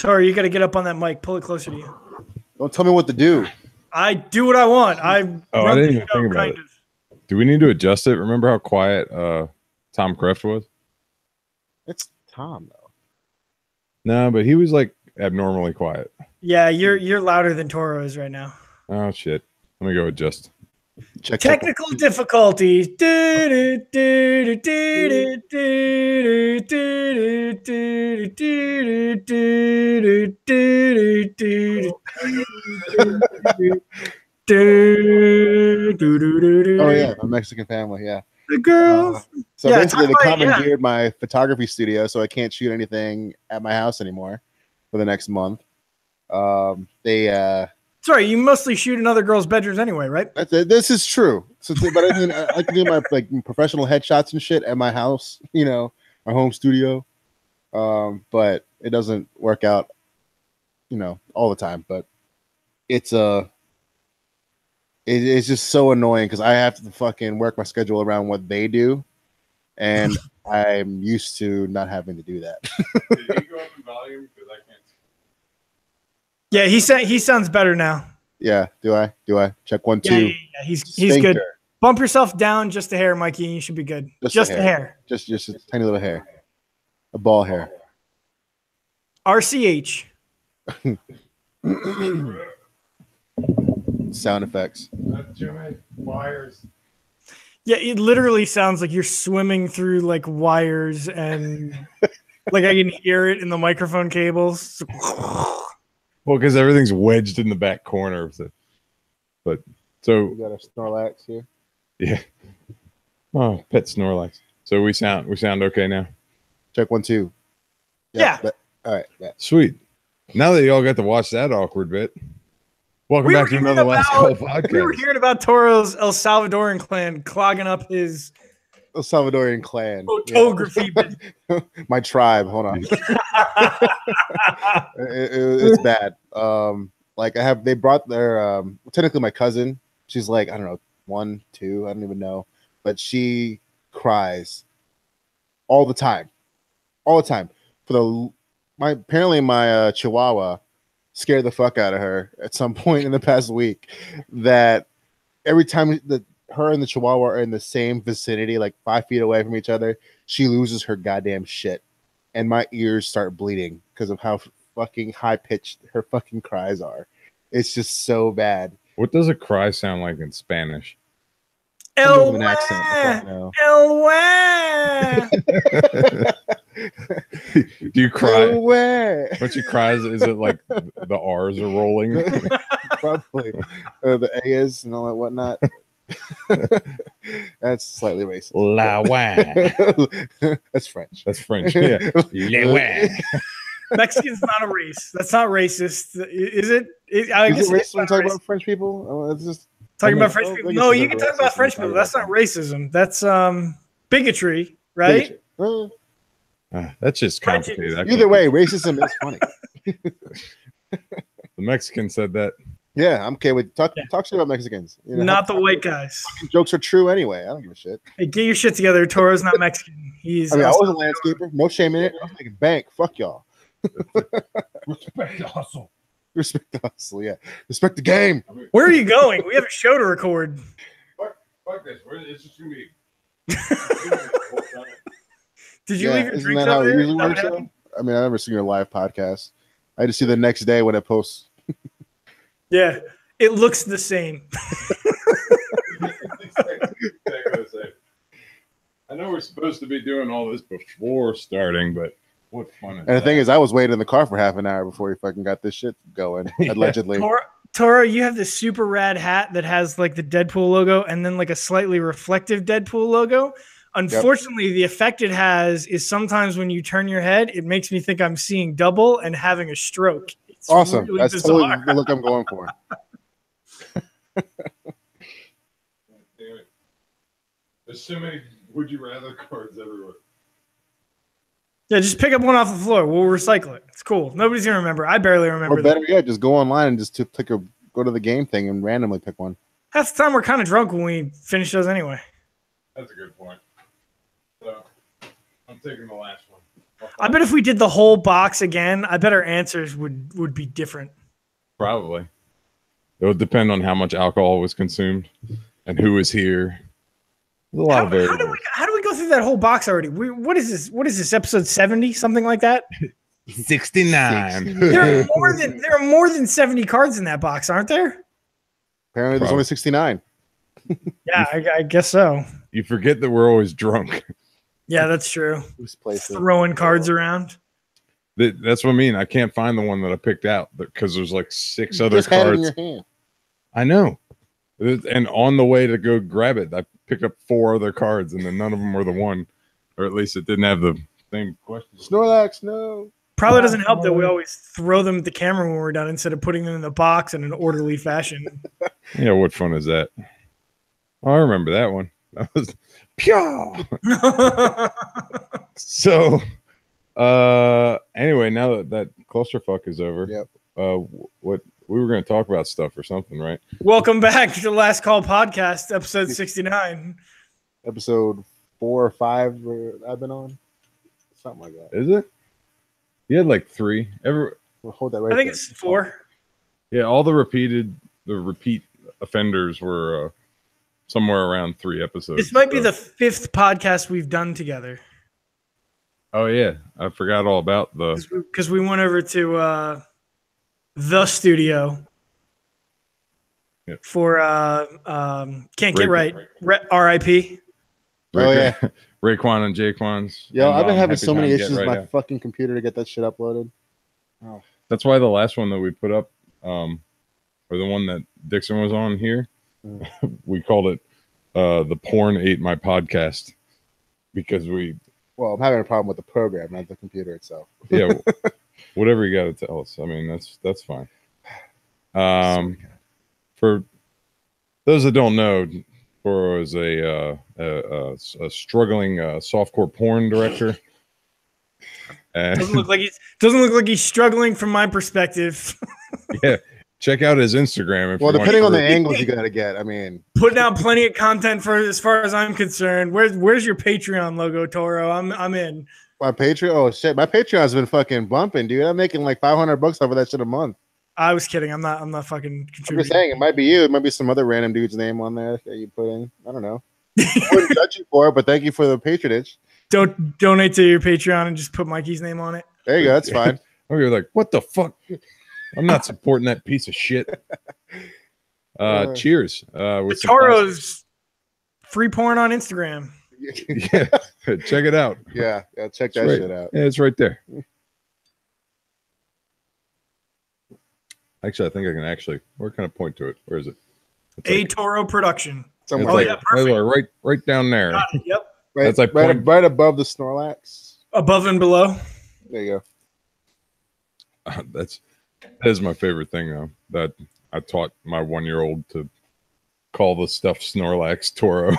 Tori, you got to get up on that mic. Pull it closer to you. Don't tell me what to do. I do what I want. I didn't even think about it. Do we need to adjust it? Remember how quiet Tom Kreft was? It's Tom though. No, but he was like abnormally quiet. Yeah, you're louder than Toro is right now. Oh shit! Let me go adjust. Technical difficulties. Oh yeah, a Mexican family. Yeah, the girls. So basically, they commandeered my photography studio, so I can't shoot anything at my house anymore for the next month. Sorry, you mostly shoot in other girls' bedrooms anyway, right? This is true. So, but I mean, I can do my like professional headshots and shit at my house, you know, my home studio. But it doesn't work out, you know, all the time. But it's it's just so annoying because I have to fucking work my schedule around what they do, and I'm used to not having to do that. Did you go up in volume? Because I can't. Yeah, he sounds better now. Yeah, do I? Check 1 2. Yeah, he's good. Bump yourself down just a hair, Mikey, and you should be good. Just a hair. Just a tiny little hair. A ball hair. RCH. Sound effects. Wires. Yeah, it literally sounds like you're swimming through like wires and like I can hear it in the microphone cables. Well, because everything's wedged in the back corner. But so we got a Snorlax here. Yeah. Oh, pet Snorlax. So we sound okay now. Check 1 2. Yeah. All right. Sweet. Now that y'all got to watch that awkward bit. Welcome back to another Last Call podcast. We were hearing about Toro's El Salvadorian clan clogging up his El Salvadorian clan photography. Yeah. My tribe. Hold on. It's bad. Like they brought their technically my cousin. She's like, I don't know, 1 2, I don't even know, but she cries all the time. Apparently my Chihuahua scared the fuck out of her at some point in the past week. That every time her and the Chihuahua are in the same vicinity, like 5 feet away from each other, she loses her goddamn shit, and my ears start bleeding because of how fucking high pitched her fucking cries are. It's just so bad. What does a cry sound like in Spanish? El accent. Do you cry? When she cries, is it like the R's are rolling? Probably. The A's and all that whatnot. That's slightly racist. La wa. That's French. Yeah. Le wa. Mexican's not a race. That's not racist. Is it? I guess it racist when talking about French people. Oh, it's just talking about French people. No, you can talk about French people. That's not racism. That's bigotry, right? That's just complicated. Either way, racism is funny. The Mexican said that. Yeah, I'm okay with talk shit about Mexicans. You know, not the white guys. Jokes are true anyway. I don't give a shit. Hey, get your shit together. Toro's not Mexican. I was a landscaper. No shame in it. I was making bank. Fuck y'all. Respect the hustle. Respect the hustle, yeah. Respect the game. Where are you going? We have a show to record. Fuck this. It's just me. Did you leave your isn't drinks that how out it there? usually works? I mean, I've never seen your live podcast. I just see the next day when it posts. Yeah, it looks the same. I know we're supposed to be doing all this before starting, but what fun is And the thing is, I was waiting in the car for half an hour before he fucking got this shit going, allegedly. Toro, you have this super rad hat that has like the Deadpool logo and then like a slightly reflective Deadpool logo. Unfortunately, the effect it has is sometimes when you turn your head, it makes me think I'm seeing double and having a stroke. It's awesome. Really That's bizarre. totally the look I'm going for. There's so many would you rather cards everywhere. Yeah, just pick up one off the floor. We'll recycle it. It's cool. Nobody's gonna remember. I barely remember. Or better yet, just go online and just go to the game thing and randomly pick one. Half the time we're kind of drunk when we finish those anyway. That's a good point. So I'm taking the last one. I bet if we did the whole box again, I bet our answers would be different. Probably. It would depend on how much alcohol was consumed and who was here. There's a lot of variables. How do we go through that whole box already? What is this? What is this? Episode 70, something like that? 69. There are more than 70 cards in that box, aren't there? Apparently, there's only 69. Yeah, I guess so. You forget that we're always drunk. Yeah, that's true. Throwing cards around. That's what I mean. I can't find the one that I picked out because there's like 6 other cards. Had it in your hand. I know. And on the way to go grab it, I picked up 4 other cards, and then none of them were the one, or at least it didn't have the same question. Snorlax, no. Probably doesn't help that we always throw them at the camera when we're done instead of putting them in the box in an orderly fashion. Yeah, what fun is that? Oh, I remember that one. That was pure. So, anyway, now that clusterfuck is over, yep. What we were going to talk about stuff or something, right? Welcome back to the Last Call podcast, episode 69. Episode 4 or 5 I've been on, something like that. Is it? You had like 3. We'll hold that right. I think it's 4. Yeah, all the repeat offenders were somewhere around 3 episodes. This might be the 5th podcast we've done together. Oh yeah, I forgot all about because we went over to the studio for Can't Get Right, R.I.P. Oh yeah, Raekwon and Jaquan's. Yo, I've been having so many issues with my out. fucking computer to get that shit uploaded. Oh. That's why the last one that we put up, or the one that Dixon was on here, we called it "The Porn Ate My Podcast" because we. Well, I'm having a problem with the program, not the computer itself. Yeah, whatever you got to tell us. I mean, that's fine. For those that don't know, Toro is a struggling softcore porn director. Doesn't look like he's struggling from my perspective. Yeah, check out his Instagram. Well, depending on the angles you got to get, I mean, putting out plenty of content for as far as I'm concerned. Where's your Patreon logo, Toro? I'm in. My Patreon? Oh shit, my Patreon's been fucking bumping, dude. I'm making like $500 over that shit a month. I was kidding. I'm not fucking contributing. I'm just saying, it might be you. It might be some other random dude's name on there that you put in. I don't know. I wouldn't judge you for it, but thank you for the patronage. Don't donate to your Patreon and just put Mikey's name on it. There you go. That's fine. Oh, you're like, what the fuck? I'm not supporting that piece of shit. Cheers. With Toro's free porn on Instagram. Yeah, check it out. Yeah, check that shit out. Yeah, it's right there. Actually, I think I can where can I point to it? Where is it? It's Toro production. Somewhere. Right down there. Yep. Right, that's like right above the Snorlax. Above and below. There you go. That is my favorite thing, though. That I taught my 1-year-old to call the stuff Snorlax Toro.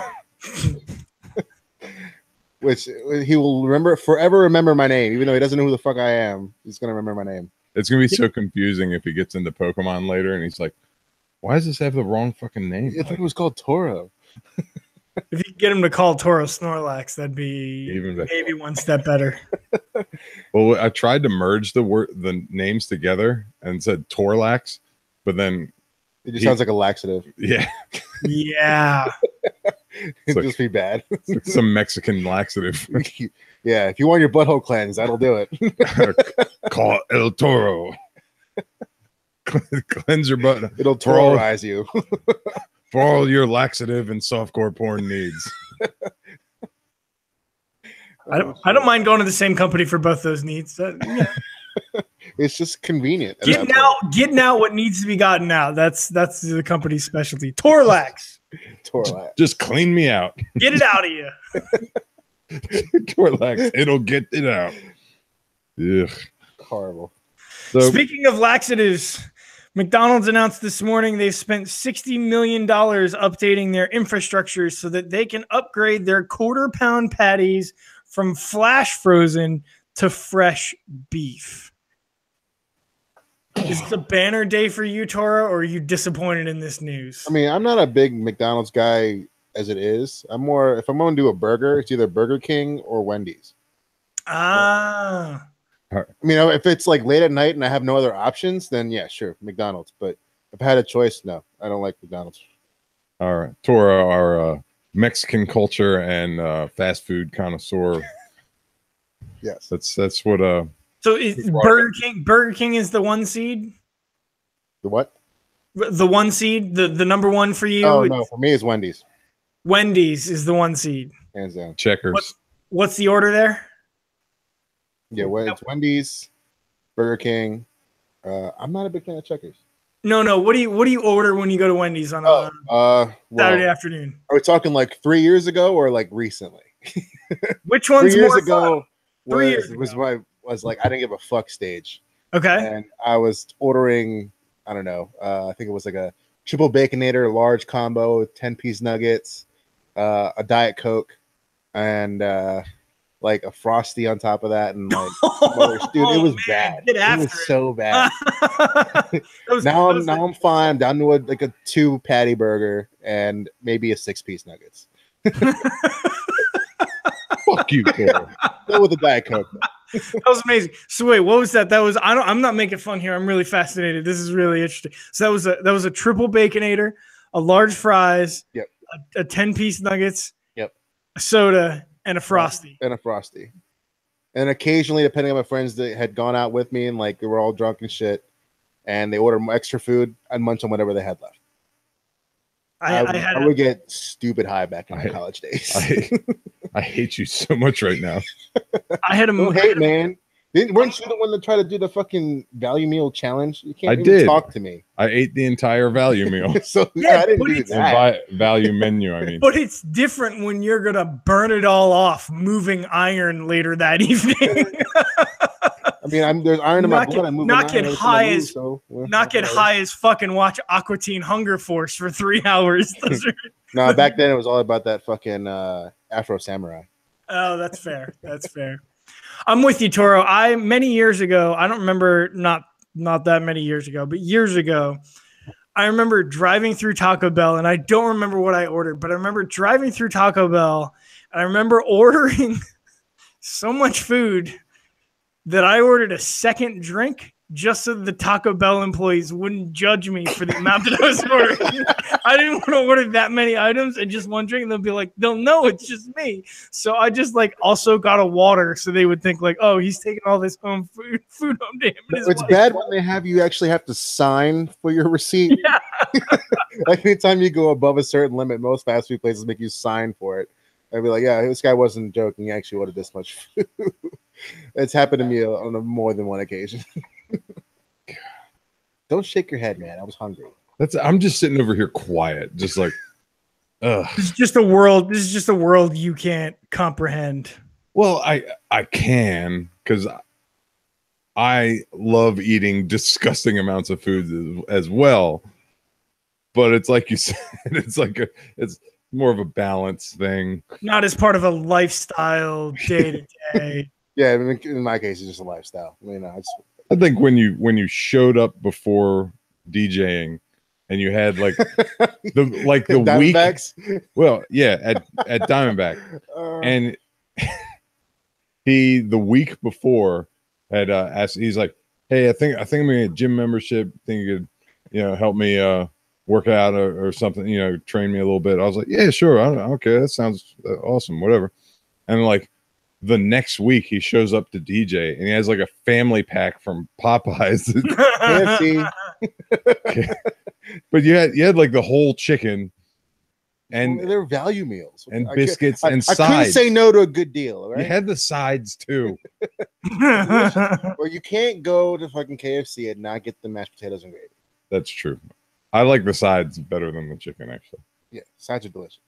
Which he will forever remember my name, even though he doesn't know who the fuck I am. He's gonna remember my name. It's gonna be so confusing if he gets into Pokemon later and he's like, "Why does this have the wrong fucking name?" I thought it was called Toro. If you could get him to call Toro Snorlax, that'd be maybe one step better. Well, I tried to merge the names together and said Torlax, but then it just sounds like a laxative. Yeah. Yeah. It'd just be bad. Like some Mexican laxative. Yeah, if you want your butthole cleansed, that'll do it. Call El Toro. Cleanse your butt. It'll Toroize you. For all your laxative and softcore porn needs. I don't mind going to the same company for both those needs. Yeah. It's just convenient. Getting out what needs to be gotten out. That's the company's specialty. Torlax. Just clean me out. Get it out of you. Torlax. It'll get it out. Ugh. Horrible. So, speaking of laxatives, McDonald's announced this morning they've spent $60 million updating their infrastructure so that they can upgrade their quarter-pound patties from flash frozen to fresh beef. Is this a banner day for you, Toro, or are you disappointed in this news? I mean, I'm not a big McDonald's guy as it is. I'm more, if I'm going to do a burger, it's either Burger King or Wendy's. Ah. I mean, if it's like late at night and I have no other options, then yeah, sure, McDonald's. But if I had a choice, no, I don't like McDonald's. All right, Toro, our Mexican culture and fast food connoisseur. Yes, that's what. So Burger King is the one seed. The what? The one seed, the number one for you. Oh no, for me it's Wendy's. Wendy's is the one seed. Hands down. Checkers. What's the order there? Yeah, well, it's Wendy's, Burger King. I'm not a big fan of Checkers. No. What do you order when you go to Wendy's on Saturday afternoon? Are we talking like 3 years ago or like recently? Which one's 3 years more ago? fun? 3 years ago. Was like I didn't give a fuck stage. Okay. And I was ordering, I don't know, I think it was like a triple baconator, large combo, 10-piece nuggets, a Diet Coke, and like a Frosty on top of that, and like dude, it was bad. It was so bad. Now I'm fine. I'm down to a 2-patty burger and maybe a 6-piece nuggets. Fuck you, Toro. Go with the Diet Coke. That was amazing. So wait, what was that? That was I'm not making fun here. I'm really fascinated. This is really interesting. So that was a triple baconator, a large fries, yep, a 10-piece nuggets, yep, a soda, and a Frosty. And occasionally, depending on my friends that had gone out with me and like they were all drunk and shit, and they ordered extra food, I'd munch on whatever they had left. I would get stupid high back in my college days. I hate you so much right now. I had a hate, man. Weren't you the one that tried to do the fucking value meal challenge? You can't even talk to me. I ate the entire value meal. So yeah, I didn't do that. Value menu, I mean. But it's different when you're gonna burn it all off moving iron later that evening. I mean, there's iron in my blood. Not get high as fucking watch Aqua Teen Hunger Force for 3 hours. No, back then it was all about that fucking Afro Samurai. Oh, that's fair. That's fair. I'm with you, Toro. Many years ago, I don't remember, not that many years ago, but years ago, I remember driving through Taco Bell, and I don't remember what I ordered, but I remember driving through Taco Bell, and I remember ordering so much food that I ordered a second drink just so the Taco Bell employees wouldn't judge me for the amount that I was ordering. I didn't want to order that many items and just one drink, and they'll know it's just me. So I just also got a water so they would think oh, he's taking all this food home to him. It's bad when they have you actually have to sign for your receipt. Yeah. Like anytime you go above a certain limit, most fast food places make you sign for it. I'd be like, yeah, this guy wasn't joking. He actually ordered this much food. It's happened to me on more than one occasion. Don't shake your head, man. I was hungry. I'm just sitting over here quiet, just like, ugh. This is just a world. This is just a world you can't comprehend. Well, I can, because I love eating disgusting amounts of food as well. But it's like you said, it's more of a balance thing. Not as part of a lifestyle day to day. Yeah, in my case, it's just a lifestyle. I think when you showed up before DJing and you had the week, well, yeah, at Diamondback, and the week before had asked, he's like, hey, I think I'm gonna get a gym membership. Think you could help me work out or something, train me a little bit. I was like, yeah, sure, okay, that sounds awesome, whatever. And the next week he shows up to DJ and he has a family pack from Popeyes. But you had the whole chicken and they're value meals and biscuits and sides. I couldn't say no to a good deal. Right? You had the sides too. Or you can't go to fucking KFC and not get the mashed potatoes and gravy. That's true. I like the sides better than the chicken, actually. Yeah, sides are delicious.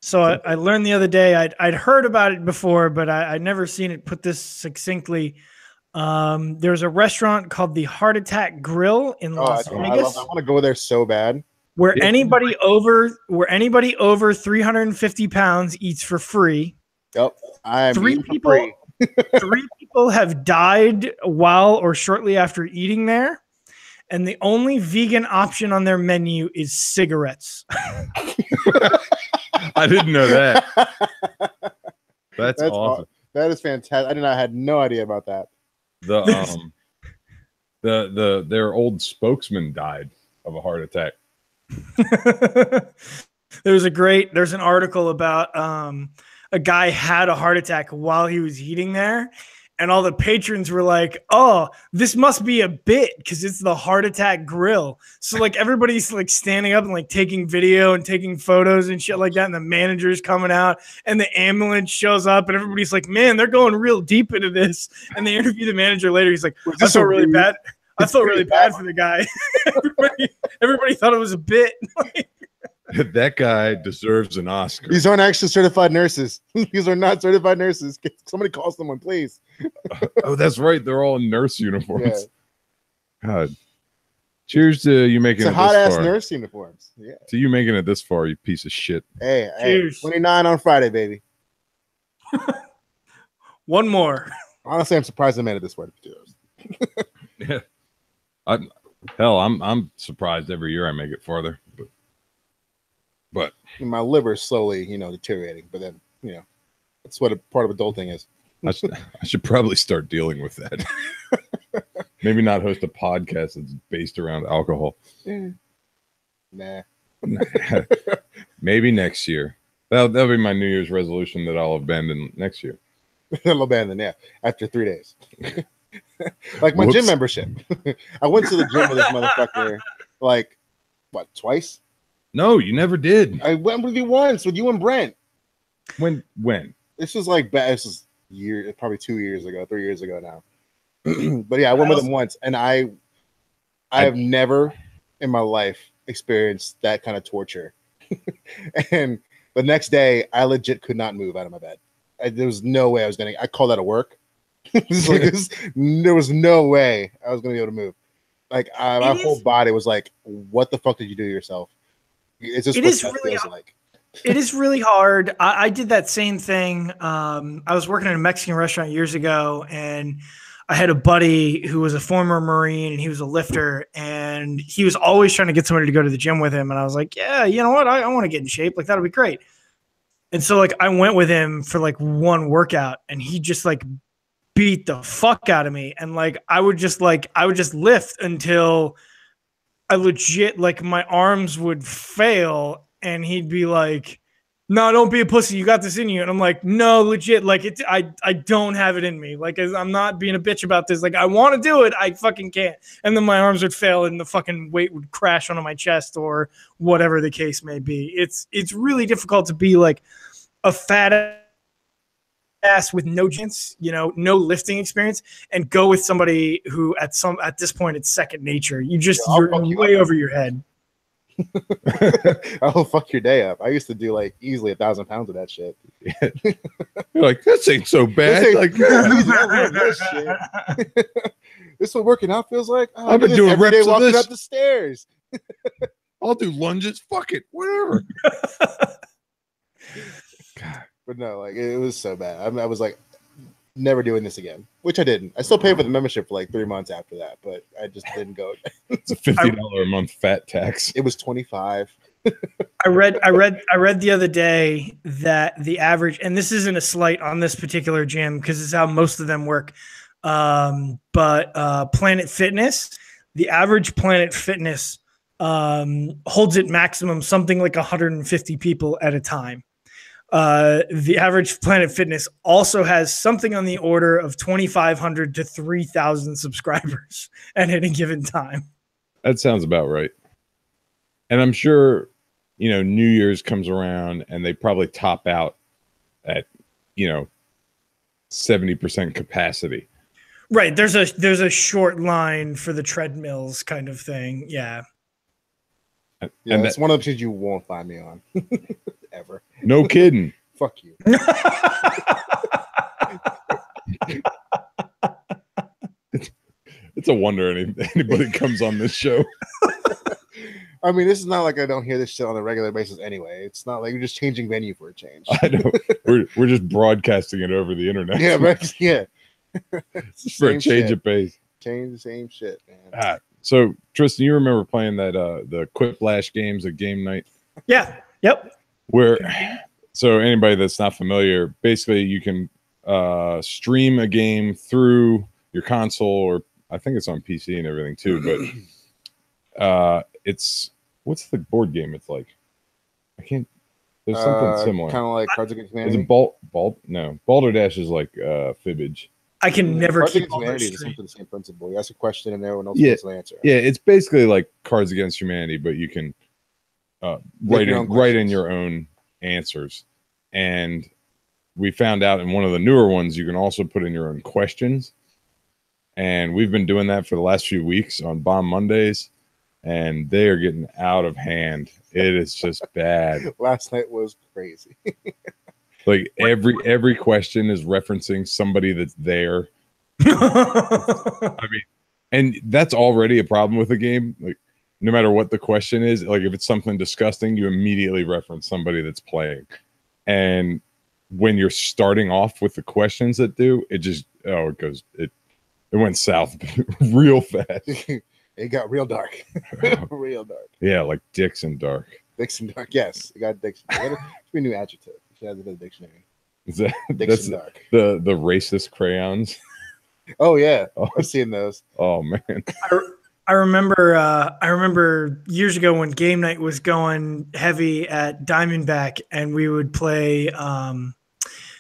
So I learned the other day, I'd heard about it before, but I'd never seen it put this succinctly. There's a restaurant called the Heart Attack Grill in Las Vegas. I want to go there so bad. Where anybody over 350 pounds eats for free. Yep. Three people have died while or shortly after eating there. And the only vegan option on their menu is cigarettes. I didn't know that. That's awesome. That is fantastic. I had no idea about that. Their old spokesman died of a heart attack. There's an article about a guy had a heart attack while he was eating there, and all the patrons were like, "Oh, this must be a bit because it's the heart attack grill." So like everybody's like standing up and like taking video and taking photos and shit like that, and the manager's coming out and the ambulance shows up and everybody's like, "Man, they're going real deep into this." And they interview the manager later. He's like, "I felt really bad. I felt really bad for the guy." everybody thought it was a bit. That guy deserves an Oscar. These aren't actually certified nurses. These are not certified nurses. Somebody call someone, please. Oh, that's right. They're all in nurse uniforms. Yeah. God. Cheers to you making it this far. Hot ass nurse uniforms. Yeah. To you making it this far, you piece of shit. Hey, 29 on Friday, baby. One more. Honestly, I'm surprised I made it this far. Yeah. I'm surprised every year I make it farther. But my liver's slowly, deteriorating. But then, that's what a part of adulting is. I should probably start dealing with that. Maybe not host a podcast that's based around alcohol. Nah. Maybe next year. That'll be my New Year's resolution that I'll abandon next year. I'll abandon, yeah, after 3 days. Like my gym membership. I went to the gym with this motherfucker, like, what, twice? No, you never did. I went with you once, with you and Brent. When? This was probably 2 years ago, 3 years ago now. But yeah, I went with him once, and I have never in my life experienced that kind of torture. And the next day, I legit could not move out of my bed. There was no way I called out of work. There was no way I was going to be able to move. Like my whole body was like, "What the fuck did you do to yourself?" It's just it is really hard. I did that same thing. I was working in a Mexican restaurant years ago, and I had a buddy who was a former Marine, and he was a lifter, and he was always trying to get somebody to go to the gym with him. And I was like, "Yeah, you know what? I want to get in shape. Like that'll be great." And so like I went with him for like one workout, and he just like beat the fuck out of me. And like I would just lift until I legit like my arms would fail, and he'd be like, "No, don't be a pussy. You got this in you." And I'm like, "No, legit. Like I don't have it in me. Like I'm not being a bitch about this. Like I want to do it. I fucking can't." And then my arms would fail, and the fucking weight would crash onto my chest or whatever the case may be. It's really difficult to be like a fat ass with no chance, no lifting experience, and go with somebody who at this point it's second nature. You're way over your head. I'll fuck your day up. I used to do like easily 1,000 pounds of that shit. You're like, this ain't so bad. This shit. This is what working out feels like. I've been doing every reps day walking of this. up the stairs. I'll do lunges. Fuck it, whatever. God. But no, like it was so bad. I was like, never doing this again, which I didn't. I still paid for the membership for like 3 months after that, but I just didn't go. It's a $50 a month fat tax. It was 25. I read the other day that the average, and this isn't a slight on this particular gym because it's how most of them work, but Planet Fitness, the average Planet Fitness holds it maximum something like 150 people at a time. The average Planet Fitness also has something on the order of 2,500 to 3,000 subscribers at any given time. That sounds about right. And I'm sure, New Year's comes around and they probably top out at, 70% capacity. Right. There's a short line for the treadmills kind of thing. Yeah. Yeah, and that's one of the things you won't find me on ever. No kidding. Fuck you. It's a wonder anybody comes on this show. I mean, this is not like I don't hear this shit on a regular basis anyway. It's not like you're just changing venue for a change. I know. We're just broadcasting it over the internet. Yeah, right. Yeah. For a change of pace. Change the same shit, man. So Tristan, you remember playing that the Quiplash games at game night? Yeah. Yep. So anybody that's not familiar, basically you can stream a game through your console, or I think it's on PC and everything too. But it's what's the board game? It's like I can't. There's something similar. Kind of like Cards Against Humanity. Is it No, Balderdash is like Fibbage. I can never Cards keep Against all Humanity those is straight. something the same principle. You ask a question and everyone else gets an answer. Yeah, it's basically like Cards Against Humanity, but you can write in your own answers. And we found out in one of the newer ones, you can also put in your own questions. And we've been doing that for the last few weeks on Bomb Mondays, and they are getting out of hand. It is just bad. Last night was crazy. Like every question is referencing somebody that's there. I mean, and that's already a problem with the game. Like, no matter what the question is, like if it's something disgusting, you immediately reference somebody that's playing. And when you're starting off with the questions that do, it went south real fast. It got real dark. Real dark. Yeah, like dicks and dark. Dicks and dark. Yes, it got dicks. It's a new adjective. She has it in the dictionary. That's dark. The racist crayons. Oh yeah, I've seen those. Oh man. I remember years ago when game night was going heavy at Diamondback, and we would play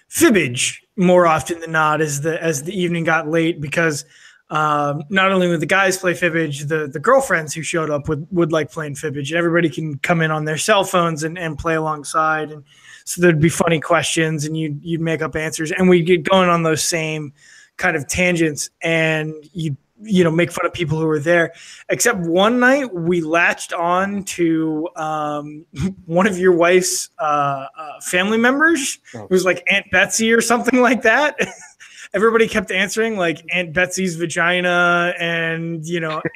Fibbage more often than not as the evening got late, because not only would the guys play Fibbage, the girlfriends who showed up would like playing Fibbage, and everybody can come in on their cell phones and play alongside. And so there'd be funny questions, and you'd make up answers, and we'd get going on those same kind of tangents, and you'd make fun of people who were there. Except one night we latched on to one of your wife's family members. It was like Aunt Betsy or something like that. Everybody kept answering like Aunt Betsy's vagina and,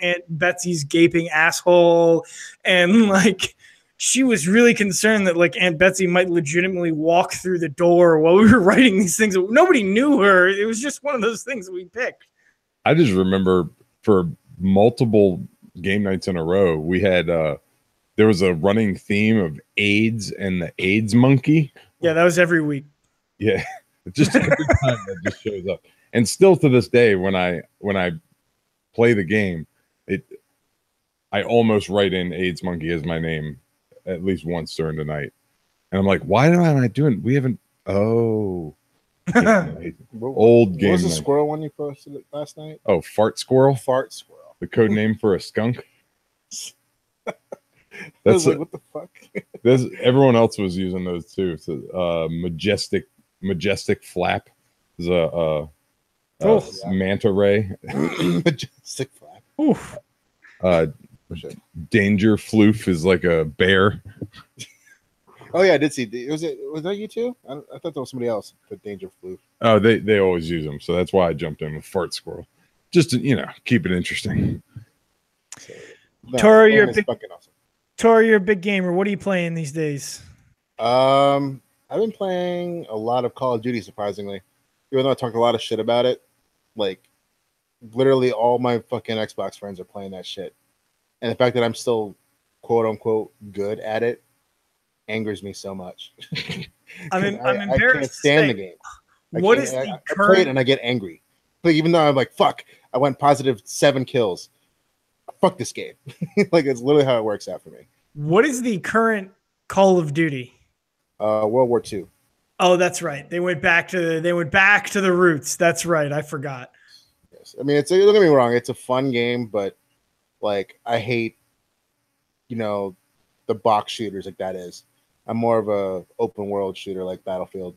Aunt Betsy's gaping asshole. And like, she was really concerned that like Aunt Betsy might legitimately walk through the door while we were writing these things. Nobody knew her. It was just one of those things that we picked. I just remember for multiple game nights in a row, we had there was a running theme of AIDS and the AIDS monkey. Yeah, that was every week. Yeah, just every time that just shows up. And still to this day, when I play the game, I almost write in AIDS monkey as my name at least once during the night. And I'm like, why am I doing? We haven't. Oh. Old game. What was the night. squirrel one you posted last night? Oh, fart squirrel. Fart squirrel. The code name for a skunk. That's like, what the fuck? Everyone else was using those too. So, majestic flap is a manta ray. Majestic flap. Oof. Danger floof is like a bear. Oh yeah, I did see. Was that you too? I thought that was somebody else. But Danger Floof. Oh, they always use them, so that's why I jumped in with fart squirrel, just to keep it interesting. So, Toro, you're a fucking awesome. Toro, you're a big gamer. What are you playing these days? I've been playing a lot of Call of Duty, surprisingly. Even though I talked a lot of shit about it, like literally all my fucking Xbox friends are playing that shit, and the fact that I'm still quote unquote good at it angers me so much. I'm embarrassed. I can't stand the game. I play it and I get angry. Like, even though I'm like, fuck, I went positive 7 kills. Fuck this game. Like, it's literally how it works out for me. What is the current Call of Duty? World War II. Oh, that's right. They went back to the roots. That's right. I forgot. Yes. I mean, don't get me wrong, it's a fun game, but like I hate, the box shooters like that is. I'm more of a open world shooter like Battlefield,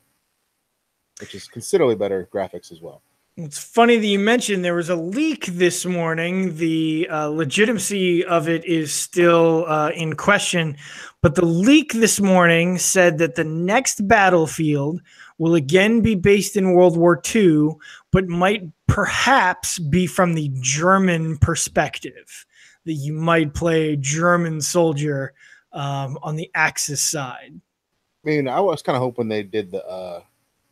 which is considerably better graphics as well. It's funny that you mentioned there was a leak this morning. The legitimacy of it is still in question, but the leak this morning said that the next Battlefield will again be based in World War II, but might perhaps be from the German perspective, that you might play a German soldier on the Axis side. I mean, I was kind of hoping they did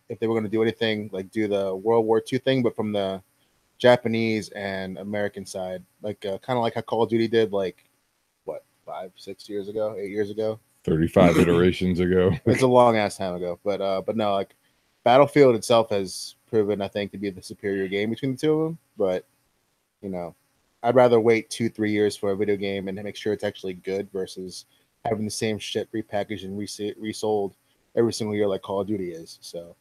if they were going to do anything, like do the World War II thing, but from the Japanese and American side, like kind of like how Call of Duty did, like what, 8 years ago, 35 iterations ago. It's a long ass time ago, but no, like Battlefield itself has proven, I think, to be the superior game between the two of them. But you know, I'd rather wait 2-3 years for a video game and make sure it's actually good versus having the same shit repackaged and resold every single year like Call of Duty is. So.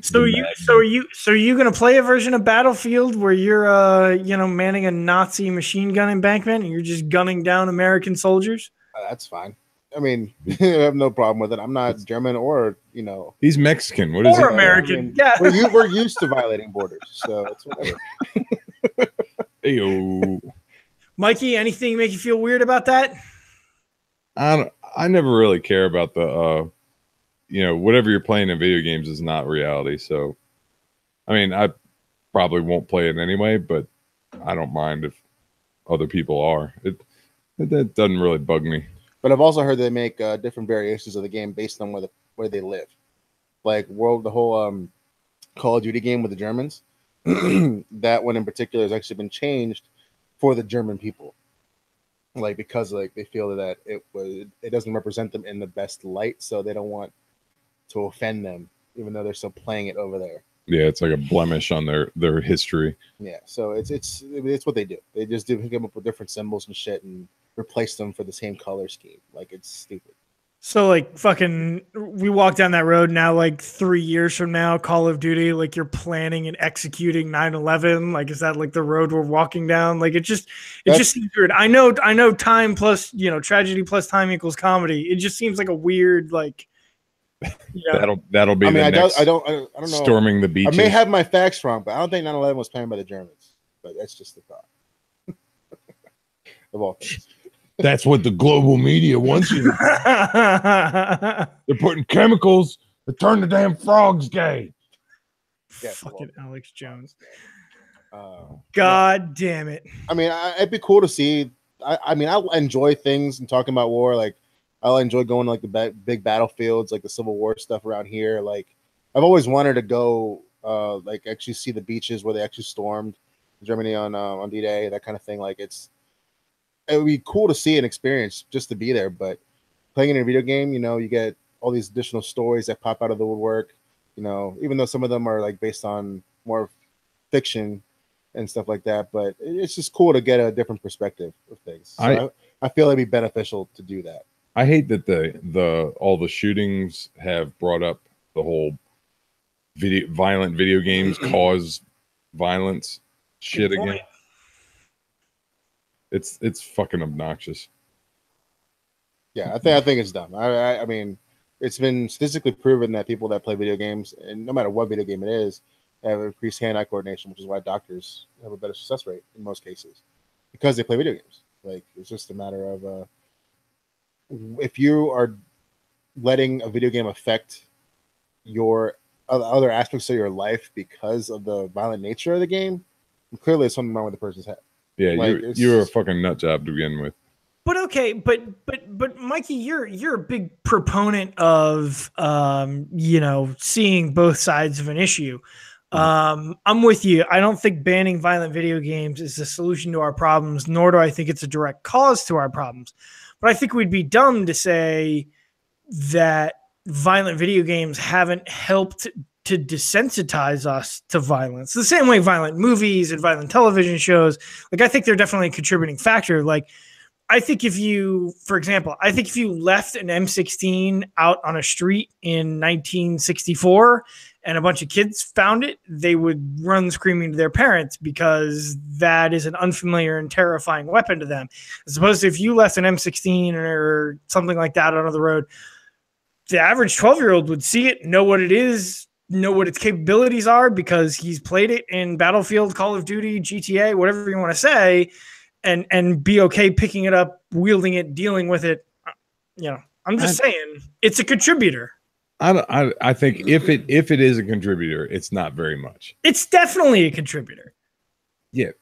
So are you gonna play a version of Battlefield where you're manning a Nazi machine gun embankment and you're just gunning down American soldiers? That's fine. I mean, I have no problem with it. I'm not German or he's Mexican. What is or he? American? I mean, yeah, we're used to violating borders, so it's whatever. Hey-o. Mikey, anything make you feel weird about that? I never really care about the whatever you're playing in video games is not reality. So, I mean, I probably won't play it anyway, but I don't mind if other people are. That doesn't really bug me. But I've also heard they make different variations of the game based on where they live. Like the whole Call of Duty game with the Germans, that one in particular has actually been changed for the German people. Like because they feel that it doesn't represent them in the best light, so they don't want to offend them, even though they're still playing it over there. Yeah, it's like a blemish on their history. Yeah, so it's what they do. They just come up with different symbols and shit and replace them for the same color scheme. Like it's stupid. So we walk down that road now, 3 years from now, Call of Duty, you're planning and executing 9/11. Is that the road we're walking down? It just seems weird. I know time plus, tragedy plus time equals comedy. It just seems like a weird, That'll be I next don't know. storming the beaches. I may have my facts wrong, but I don't think 9/11 was planned by the Germans. But that's just the thought. Of all things. That's what the global media wants you to do. They're putting chemicals to turn the damn frogs gay. Yeah, fucking Alex Jones. God damn it. I mean, it'd be cool to see. I mean, I enjoy things and talking about war. I'll enjoy going to the big battlefields, like the Civil War stuff around here. I've always wanted to go, actually see the beaches where they actually stormed Germany on D-Day, that kind of thing. It would be cool to see and experience just to be there. But playing in a video game, you get all these additional stories that pop out of the woodwork. Even though some of them are based on more fiction and stuff like that, but it's just cool to get a different perspective of things. So I feel it'd be beneficial to do that. I hate that all the shootings have brought up the whole violent video games cause violence shit again. It's fucking obnoxious. Yeah, I think it's dumb. I mean, it's been statistically proven that people that play video games, and no matter what video game it is, have increased hand-eye coordination, which is why doctors have a better success rate in most cases because they play video games. It's just a matter of if you are letting a video game affect your other aspects of your life because of the violent nature of the game, clearly there's something wrong with the person's head. Yeah, you're a fucking nut job to begin with. But okay, but Mikey, you're a big proponent of seeing both sides of an issue. I'm with you. I don't think banning violent video games is the solution to our problems, nor do I think it's a direct cause to our problems. But I think we'd be dumb to say that violent video games haven't helped to desensitize us to violence. The same way violent movies and violent television shows, I think they're definitely a contributing factor. I think if you left an M16 out on a street in 1964 and a bunch of kids found it, they would run screaming to their parents because that is an unfamiliar and terrifying weapon to them. As opposed to if you left an M16 or something like that out on the road, the average 12-year-old would see it, know what it is, know what its capabilities are because he's played it in Battlefield, Call of Duty, GTA, whatever you want to say, and be okay picking it up, wielding it, dealing with it. I'm just saying it's a contributor. I think if it is a contributor, it's not very much. It's definitely a contributor. Yeah.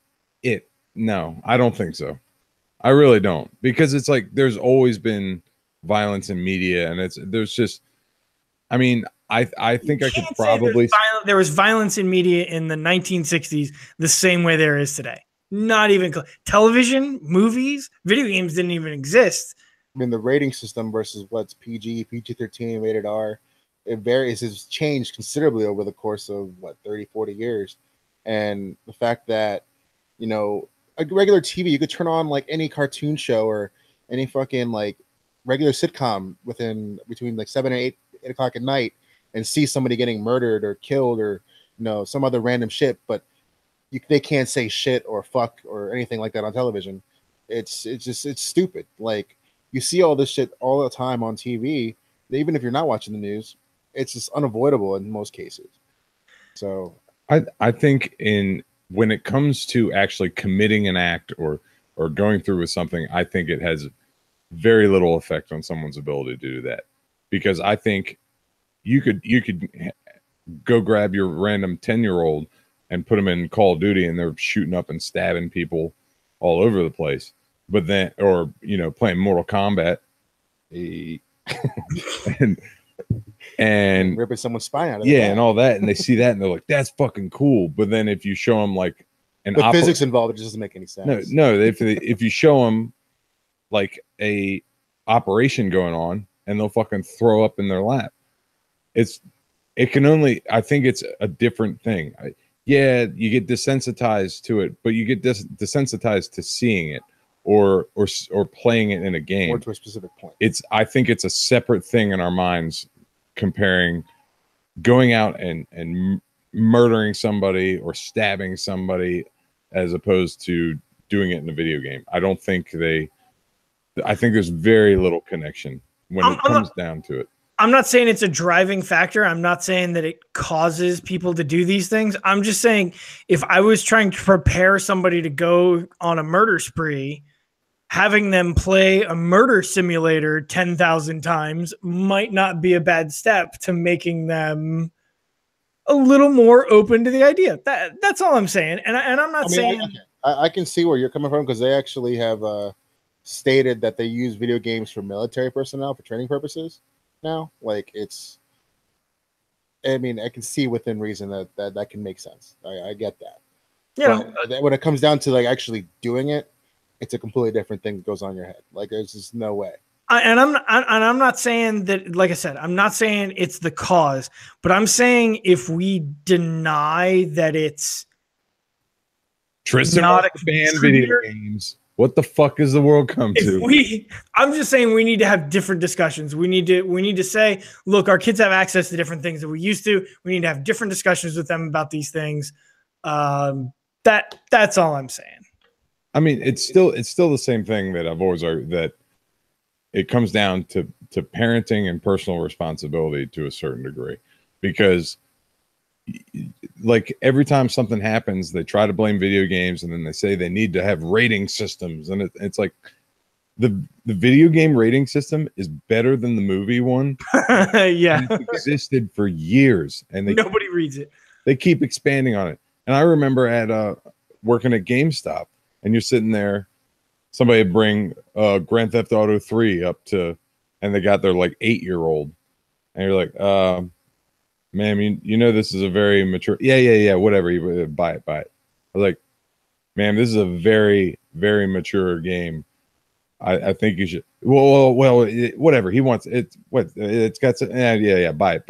No, I don't think so. I really don't, because it's there's always been violence in media, and I think I could probably there was violence in media in the 1960s the same way there is today. Not even television, movies, video games didn't even exist. I mean, the rating system versus what's PG, PG-13, rated R. it varies. It's changed considerably over the course of what 30, 40 years, and the fact that a regular TV, you could turn on like any cartoon show or any fucking like regular sitcom between like 7 and 8 o'clock at night and see somebody getting murdered or killed or some other random shit, but they can't say shit or fuck or anything like that on television. It's stupid. Like, you see all this shit all the time on TV, even if you're not watching the news. It's just unavoidable in most cases. So I think when it comes to actually committing an act or going through with something, I think it has very little effect on someone's ability to do that, because I think you could go grab your random 10-year-old and put them in Call of Duty and they're shooting up and stabbing people all over the place, but then or playing Mortal Kombat and ripping someone's spine out of and all that, and they see that and they're like, that's fucking cool. But then if you show them like the physics involved, it just doesn't make any sense. No, if you show them like a operation going on, and they'll fucking throw up in their lap. I think it's a different thing. You get desensitized to it, but you get desensitized to seeing it or playing it in a game. Or to a specific point. I think it's a separate thing in our minds, comparing going out and murdering somebody or stabbing somebody as opposed to doing it in a video game. I think there's very little connection when it comes down to it. I'm not saying it's a driving factor. I'm not saying that it causes people to do these things. I'm just saying, if I was trying to prepare somebody to go on a murder spree, having them play a murder simulator 10,000 times might not be a bad step to making them a little more open to the idea. That's all I'm saying. And I'm not saying... I can see where you're coming from, because they actually have stated that they use video games for military personnel for training purposes now. Like, I can see within reason that can make sense. I get that. But when it comes down to like actually doing it, it's a completely different thing that goes on in your head. Like, there's just no way. I'm not saying that, like I said, I'm not saying it's the cause, but I'm saying if we deny that it's Tristan not ban video games, what the fuck is the world come to? I'm just saying we need to have different discussions. We need to say, look, our kids have access to different things that we used to. We need to have different discussions with them about these things. That's all I'm saying. I mean, it's still the same thing that I've always argued, that it comes down to parenting and personal responsibility to a certain degree, because like every time something happens, they try to blame video games, and then they say they need to have rating systems, and it's like the video game rating system is better than the movie one. Yeah, it's existed for years, and nobody reads it. They keep expanding on it. And I remember at working at GameStop, and you're sitting there, somebody would bring Grand Theft Auto 3 up to, and they got their like 8-year-old, and you're like, ma'am, this is a very mature. Yeah, whatever. You buy it. I was like, ma'am, this is a very, very mature game. I think you should. Well, whatever he wants. It's got some. Yeah. Buy it.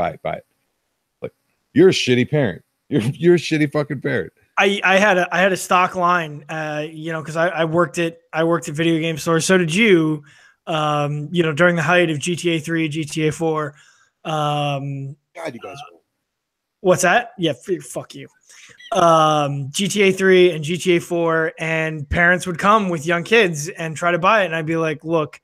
Like, you're a shitty parent. You're a shitty fucking parent. I had a stock line, because I worked at video game stores. So did you, during the height of GTA 3, GTA 4. God, you guys. What's that? Yeah, fuck you. GTA 3 and GTA 4, and parents would come with young kids and try to buy it, and I'd be like, look,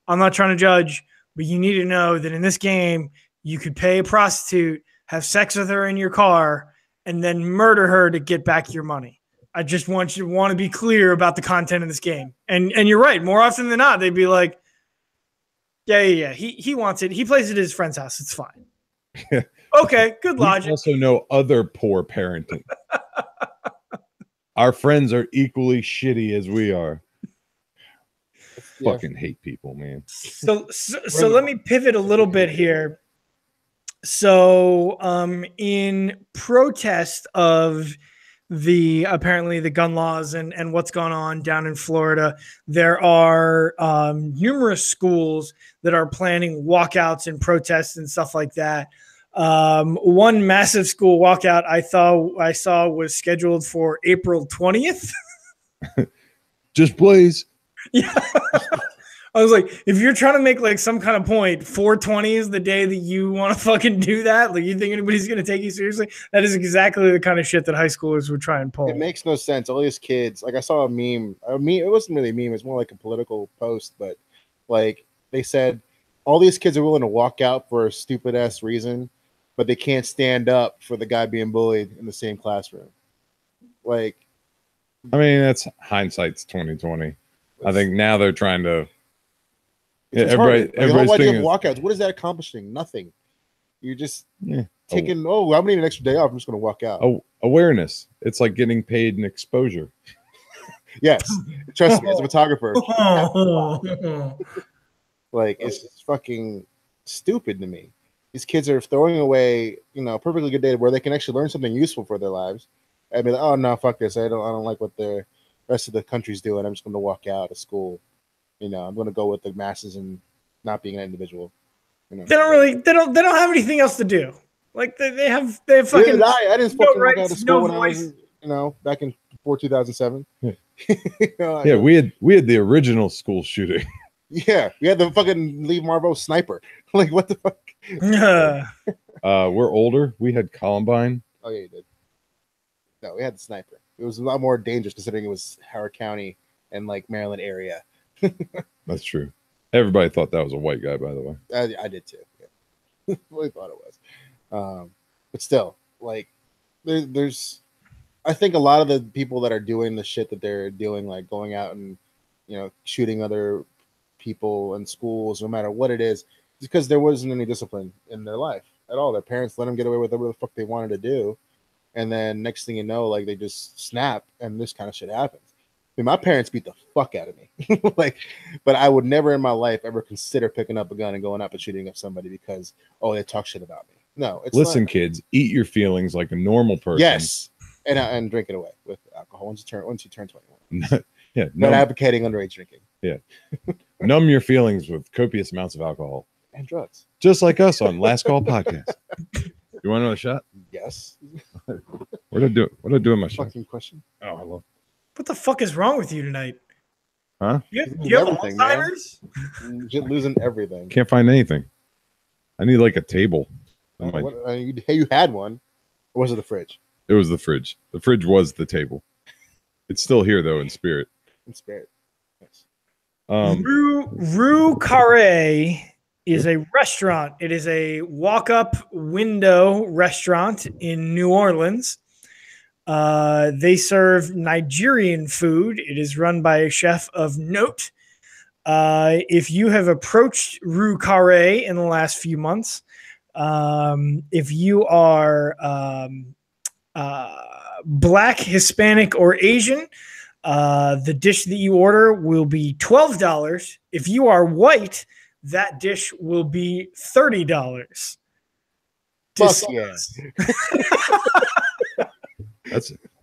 I'm not trying to judge, but you need to know that in this game, you could pay a prostitute, have sex with her in your car, and then murder her to get back your money. I just want you to be clear about the content of this game. And you're right. More often than not, they'd be like, yeah. He wants it. He plays it at his friend's house. It's fine. Okay, good logic. We also know other poor parenting. Our friends are equally shitty as we are. Yeah. Fucking hate people, man. So let me pivot a little bit here. So, in protest of apparently the gun laws and what's gone on down in Florida, there are numerous schools that are planning walkouts and protests and stuff like that. One massive school walkout I saw was scheduled for April 20th. Just blaze. Yeah. I was like, if you're trying to make like some kind of point, 420 is the day that you want to fucking do that. Like, you think anybody's going to take you seriously? That is exactly the kind of shit that high schoolers would try and pull. It makes no sense. All these kids, like I saw a meme. It wasn't really a meme. It was more like a political post, but like they said, all these kids are willing to walk out for a stupid ass reason, but they can't stand up for the guy being bullied in the same classroom. Like, I mean, that's hindsight's 2020. I think now they're trying to. Yeah, everybody's the whole idea thinking of walkouts. What is that accomplishing? Nothing. You're just taking. Oh, I'm gonna need an extra day off. I'm just gonna walk out. Awareness. It's like getting paid in exposure. Yes, trust me, as a photographer. Like, it's just fucking stupid to me. These kids are throwing away, a perfectly good day where they can actually learn something useful for their lives. I'd be like, oh no, fuck this. I don't like what the rest of the country's doing. I'm just going to walk out of school. I'm going to go with the masses and not being an individual. They don't have anything else to do. Like they have fucking. Yeah, I didn't fucking walk out of school when voice. I was, back in 2007. Yeah, we had the original school shooting. Yeah, we had the fucking Lee Marvo sniper. Like, what the fuck? We're older. We had Columbine. Oh yeah, you did. No, we had the sniper. It was a lot more dangerous considering it was Howard County and like Maryland area. That's true. Everybody thought that was a white guy, by the way. I did too. Yeah. Really thought it was. But still, like, there's. I think a lot of the people that are doing the shit that they're doing, like going out and shooting other people in schools, no matter what it is because there wasn't any discipline in their life at all. Their parents let them get away with whatever the fuck they wanted to do, and then next thing you know, like, they just snap and this kind of shit happens. I mean, my parents beat the fuck out of me. But I would never in my life ever consider picking up a gun and going up and shooting up somebody because they talk shit about me. No, listen, kids, eat your feelings like a normal person. Yes, and drink it away with alcohol once you turn 21. Yeah, not advocating underage drinking. Yeah, numb your feelings with copious amounts of alcohol and drugs, just like us on Last Call Podcast. You want another shot? Yes. What did I do in my shot? Fucking question. Oh, I love. What the fuck is wrong with you tonight? Huh? You have Alzheimer's? Just losing everything. Can't find anything. I need like a table. You had one. Or was it the fridge? It was the fridge. The fridge was the table. It's still here though, in spirit. In spirit. Yes. Rue Carré is a restaurant. It is a walk-up window restaurant in New Orleans. They serve Nigerian food. It is run by a chef of note. If you have approached Rue Carré in the last few months, if you are Black, Hispanic, or Asian, the dish that you order will be $12. If you are white, that dish will be $30. Fuck yeah.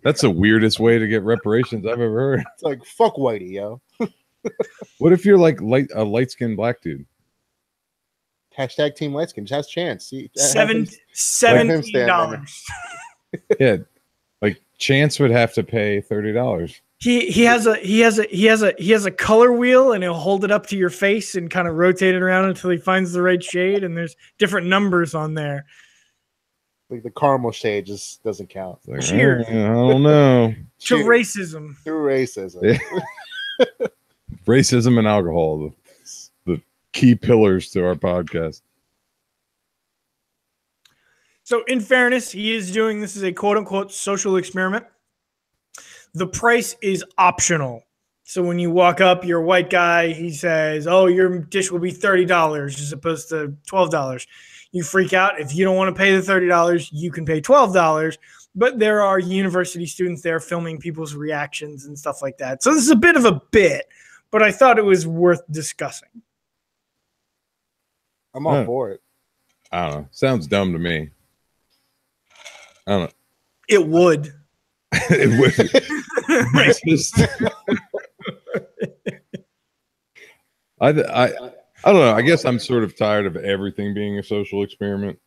That's the weirdest way to get reparations I've ever heard. It's like, fuck whitey, yo. What if you're like a light-skinned black dude? Hashtag team light skin. Has chance. $17. Yeah, like Chance would have to pay $30. He has a color wheel, and he'll hold it up to your face and kind of rotate it around until he finds the right shade. And there's different numbers on there. Like the caramel shade just doesn't count. Like, cheers. I don't know. To racism. To racism. Yeah. Racism and alcohol, the key pillars to our podcast. So in fairness, he is doing this as a quote unquote social experiment. The price is optional. So when you walk up, you're a white guy, he says, oh, your dish will be $30 as opposed to $12. You freak out. If you don't want to pay the $30, you can pay $12. But there are university students there filming people's reactions and stuff like that. So this is a bit of a bit, but I thought it was worth discussing. I'm all for it. I don't know. Sounds dumb to me. I don't know. It would. It would. Racist. I don't know. I guess I'm sort of tired of everything being a social experiment.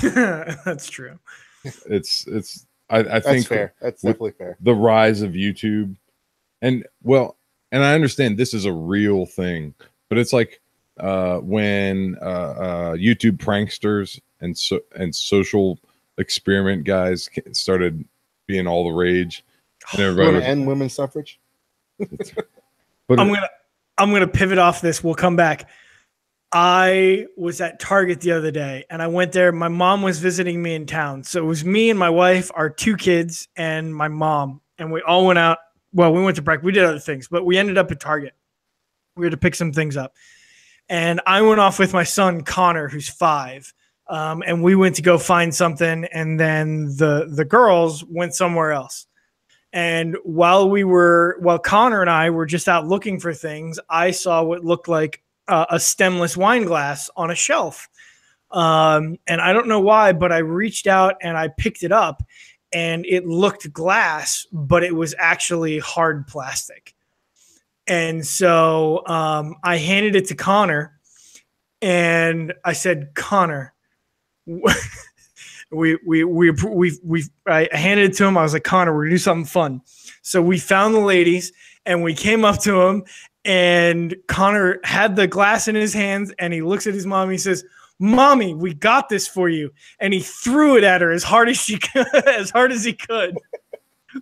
That's true. I think fair. That's definitely fair. The rise of YouTube, and I understand this is a real thing, but it's like when YouTube pranksters and social experiment guys started being all the rage, and everybody was, end women's suffrage. but I'm gonna pivot off this. We'll come back. I was at Target the other day and I went there. My mom was visiting me in town. So it was me and my wife, our 2 kids, and my mom. And we all went out. Well, we went to breakfast. We did other things, but we ended up at Target. We had to pick some things up. And I went off with my son, Connor, who's 5. And we went to go find something. And then the girls went somewhere else. And while Connor and I were just out looking for things, I saw what looked like a stemless wine glass on a shelf. And I don't know why, but I reached out and I picked it up and it looked glass, but it was actually hard plastic. And so I handed it to Connor and I said, Connor, I handed it to him. I was like, Connor, we're gonna do something fun. So we found the ladies and we came up to him. And Connor had the glass in his hands and he looks at his mom and he says, Mommy, we got this for you. And he threw it at her as hard as she could, as hard as he could,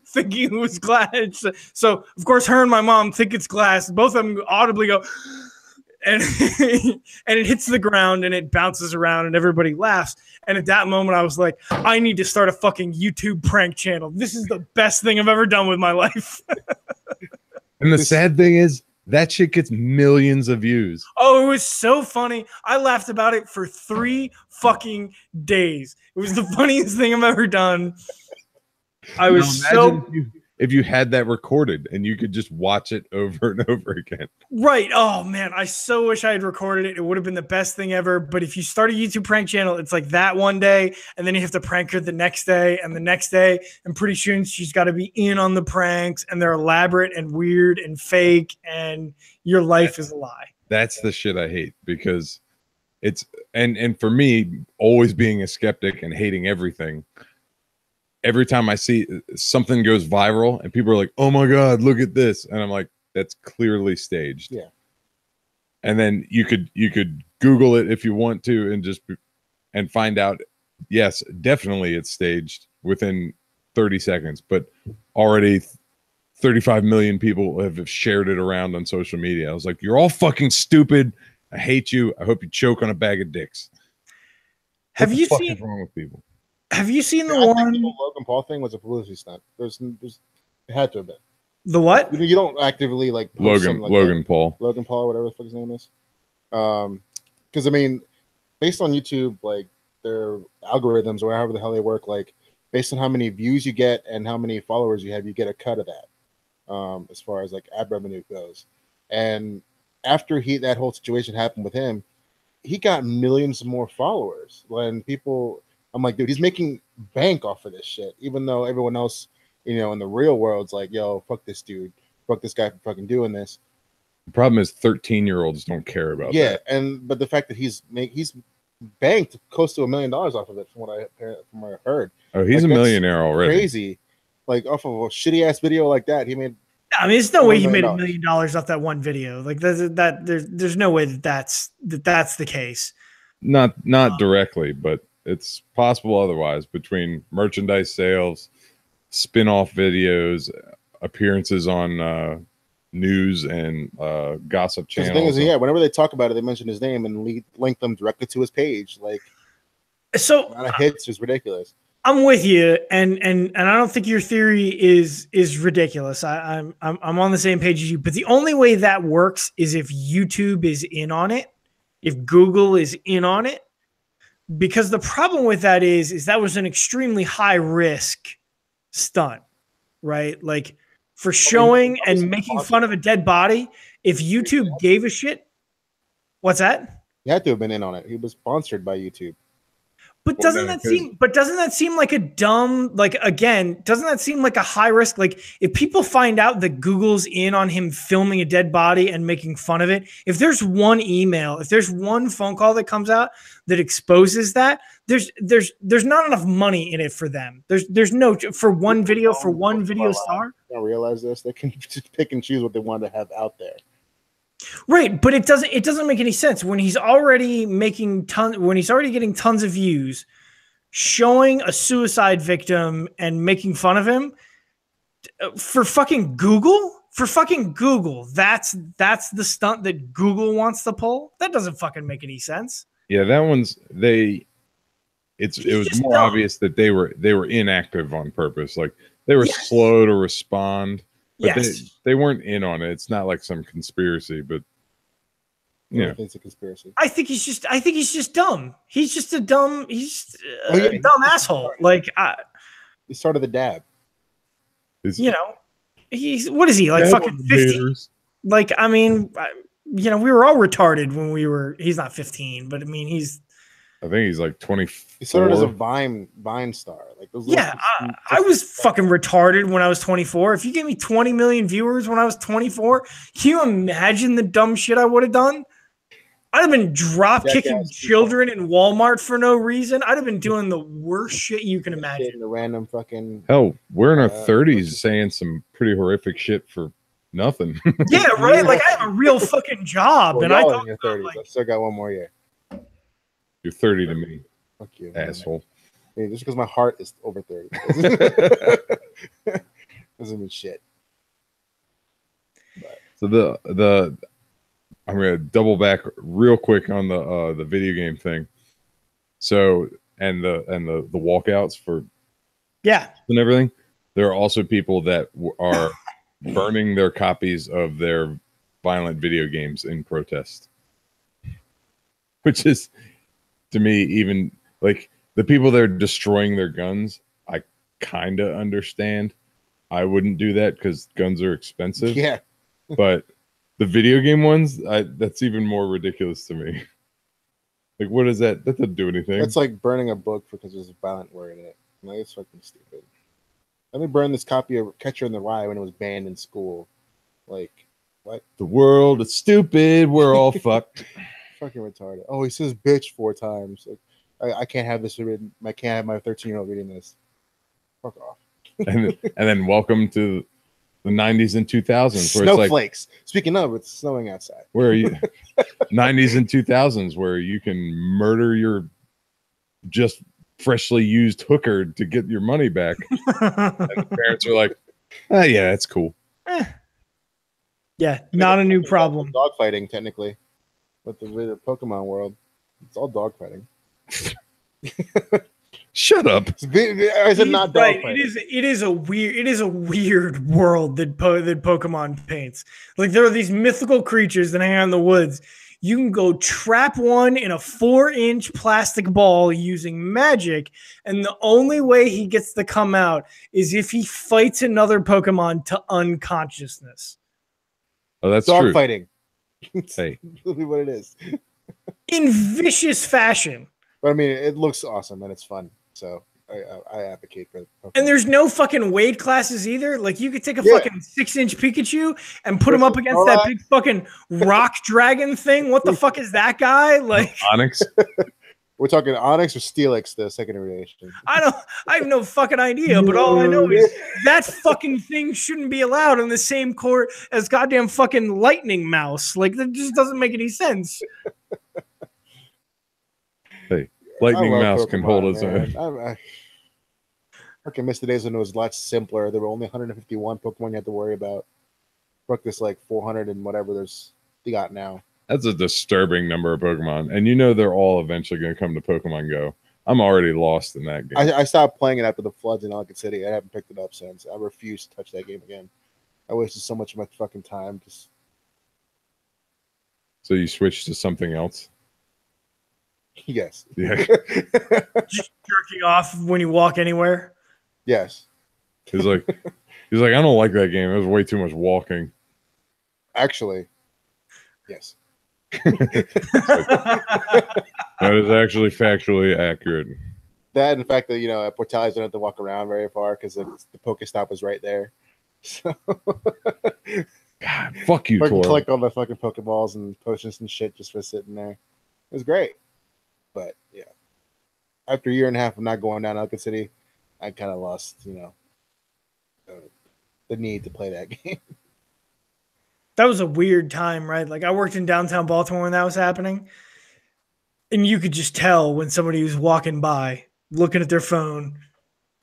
thinking it was glass. So of course her and my mom think it's glass. Both of them audibly go, and it hits the ground and it bounces around and everybody laughs. And at that moment I was like, I need to start a fucking YouTube prank channel. This is the best thing I've ever done with my life. And the sad thing is, that shit gets millions of views. Oh, it was so funny. I laughed about it for 3 fucking days. It was the funniest thing I've ever done. I was if you had that recorded and you could just watch it over and over again. Right. Oh man, I so wish I had recorded it. It would have been the best thing ever. But if you start a YouTube prank channel, it's like that one day, and then you have to prank her the next day and the next day. And pretty soon she's got to be in on the pranks, and they're elaborate and weird and fake, and your life is a lie. That's the shit I hate, because it's and for me, always being a skeptic and hating everything. Every time I see something goes viral and people are like, oh my God, look at this. And I'm like, that's clearly staged. Yeah. And then you could Google it if you want to and find out, yes, definitely it's staged within 30 seconds, but already 35 million people have shared it around on social media. I was like, you're all fucking stupid. I hate you. I hope you choke on a bag of dicks. Have you seen what's wrong with people? Have you seen the I one? think the Logan Paul thing was a publicity stunt. There's it had to have been. The what? You don't actively like Logan Paul, whatever the fuck his name is. Because I mean, based on YouTube, like their algorithms or however the hell they work, like based on how many views you get and how many followers you have, you get a cut of that. As far as like ad revenue goes, and after that whole situation happened with him, he got millions more followers. When people. I'm like, dude, he's making bank off of this shit, even though everyone else, in the real world's like, yo, fuck this dude, fuck this guy for fucking doing this. The problem is 13-year-olds don't care about that. Yeah, but the fact that he's banked close to $1 million off of it, from what I heard. Oh, he's like, a millionaire already. Crazy, like off of a shitty ass video like that, he made. I mean, there's no way he made $1 million off that one video. Like there's no way that's the case. Not directly, but it's possible otherwise, between merchandise sales, spin-off videos, appearances on news and gossip channels. The thing is, whenever they talk about it, they mention his name and link them directly to his page. Like, so the amount of hits is ridiculous. I'm with you, and I don't think your theory is ridiculous. I'm on the same page as you, but the only way that works is if YouTube is in on it, if Google is in on it. Because the problem with that is that was an extremely high risk stunt, right? Like for showing and making fun of a dead body. If YouTube gave a shit, what's that? He had to have been in on it. He was sponsored by YouTube. But doesn't that seem like a dumb, like, again, doesn't that seem like a high risk? Like, if people find out that Google's in on him filming a dead body and making fun of it, if there's one email, if there's one phone call that comes out that exposes that, there's not enough money in it for them. There's no, for one video star. I don't realize this. They can just pick and choose what they want to have out there. Right, but it doesn't make any sense when he's already getting tons of views, showing a suicide victim and making fun of him for fucking Google. That's the stunt that Google wants to pull. That doesn't fucking make any sense. Yeah, that one's it was more obvious that they were inactive on purpose. Like they were slow to respond. But they weren't in on it. It's not like some conspiracy, but yeah, it's a conspiracy. I think he's just dumb. He's just a dumb. He's a dumb asshole. Like he started the dab. He's what is he like? Fucking 50? Like, I mean, we were all retarded when we were. He's not 15, but I mean, I think he's like 20. He started as a Vine star. Like those. Yeah, I was fucking retarded when I was 24. If you gave me 20 million viewers when I was 24, can you imagine the dumb shit I would have done? I'd have been drop kicking children in Walmart for no reason. I'd have been doing the worst shit you can imagine. The random fucking. Hell, we're in our 30s saying some pretty horrific shit for nothing. Yeah, right. Like I have a real fucking job, well, and I thought in your 30s. I still got one more year. You're 30 to me. Fuck you, asshole. Yeah, just because my heart is over 30 doesn't mean shit. But. So I'm gonna double back real quick on the video game thing. So and the walkouts for and everything. There are also people that are burning their copies of their violent video games in protest, which is. To me, even like the people that are destroying their guns, I kind of understand. I wouldn't do that because guns are expensive. Yeah. But the video game ones, that's even more ridiculous to me. Like, what is that? That doesn't do anything. It's like burning a book because there's a violent word in it. Like, it's fucking stupid. Let me burn this copy of Catcher in the Rye when it was banned in school. Like, what? The world is stupid. We're all fucked. Fucking retarded. Oh, he says bitch 4 times. Like, I can't have this written. I can't have my 13-year-old reading this. Fuck off. and then welcome to the 90s and 2000s. Where Snowflakes. It's like, speaking of, it's snowing outside. Where are you? 90s and 2000s, where you can murder your just freshly used hooker to get your money back. And the parents are like, oh, yeah, that's cool. Yeah, not a new problem. Dogfighting, technically. With the Pokemon world, it's all dogfighting. Shut up! I said not dogfighting. Right. It is a weird world that Pokemon paints. Like there are these mythical creatures that hang out in the woods. You can go trap one in a 4-inch plastic ball using magic, and the only way he gets to come out is if he fights another Pokemon to unconsciousness. Oh, that's true. Dogfighting. Hey, really what it is. In vicious fashion. But I mean, it looks awesome and it's fun. So I advocate for it. And there's no fucking weight classes either. Like you could take a fucking 6-inch Pikachu and put him up against that big fucking rock dragon thing. What the fuck is that guy? Like Onyx. We're talking Onyx or Steelix, the second iteration. I have no fucking idea, but all I know is that fucking thing shouldn't be allowed in the same court as goddamn fucking Lightning Mouse. Like that just doesn't make any sense. Hey, Lightning Mouse can hold his own. I can miss the days when it was a lot simpler. There were only 151 Pokemon you had to worry about. Fuck this like 400 and whatever they got now. That's a disturbing number of Pokemon. And you know they're all eventually going to come to Pokemon Go. I'm already lost in that game. I stopped playing it after the floods in Ellicott City. I haven't picked it up since. I refuse to touch that game again. I wasted so much of my fucking time. So you switched to something else? Yes. Yeah. Just jerking off when you walk anywhere? Yes. He's like, I don't like that game. It was way too much walking. Actually, yes. That is actually factually accurate. That and the fact that at Portales don't have to walk around very far because the Pokestop is right there. So God, fuck you, I can Toro. collect all the fucking Pokeballs and potions and shit just for sitting there. It was great. But yeah, after a year and a half of not going down Ellicott City, I kind of lost, the need to play that game. That was a weird time, right? Like I worked in downtown Baltimore when that was happening. And you could just tell when somebody was walking by, looking at their phone,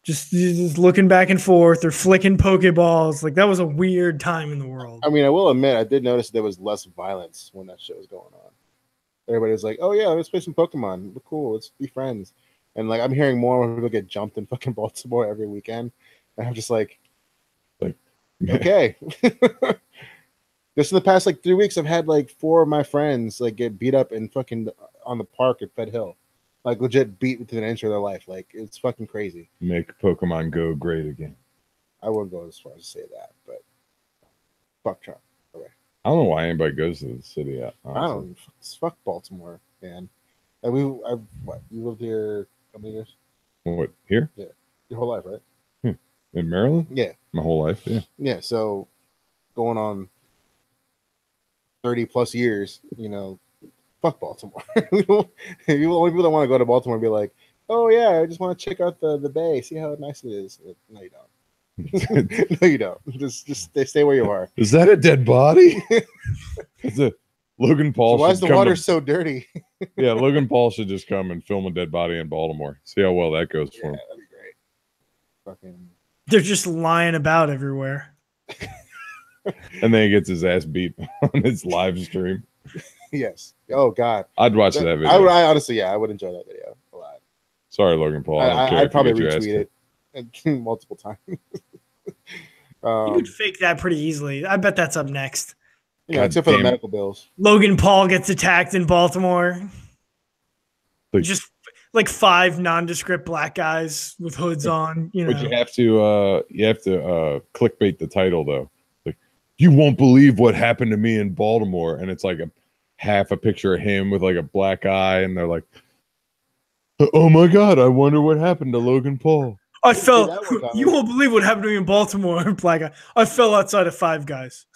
just looking back and forth or flicking Pokeballs. Like that was a weird time in the world. I mean, I will admit, I did notice there was less violence when that shit was going on. Everybody was like, "Oh yeah, let's play some Pokemon. We're cool. Let's be friends." And like, I'm hearing more and more people get jumped in fucking Baltimore every weekend, and I'm just like, okay. Just in the past 3 weeks, I've had 4 of my friends get beat up in fucking on the park at Fed Hill, legit beat within an inch of their life. It's fucking crazy. Make Pokemon Go great again. I wouldn't go as far as to say that, but fuck Trump. Okay. I don't know why anybody goes to the city. I don't. Fuck Baltimore, man. And you lived here how many years? What, here? Yeah, your whole life, right? In Maryland? Yeah, my whole life. Yeah. Yeah. So going on 30 plus years, fuck Baltimore. The only people that want to go to Baltimore and be like, oh yeah, I just want to check out the bay, see how nice it is. No, you don't. No, you don't. Just stay where you are. Is that a dead body? Is it Logan Paul? So why is the water so dirty? Yeah, Logan Paul should just come and film a dead body in Baltimore. See how well that goes for him. That'd be great. Fucking. They're just lying about everywhere. And then he gets his ass beat on his live stream. Yes. Oh God. I'd watch that video. I honestly, I would enjoy that video a lot. Sorry, Logan Paul. I'd probably retweet it multiple times. You could fake that pretty easily. I bet that's up next. Yeah, except for the medical bills. Logan Paul gets attacked in Baltimore. Just 5 nondescript black guys with hoods on. But you have to clickbait the title though. You won't believe what happened to me in Baltimore, and it's half a picture of him with a black eye, and they're like, "Oh my God, I wonder what happened to Logan Paul." I fell. You won't believe what happened to me in Baltimore. Black guy. I fell outside of Five Guys.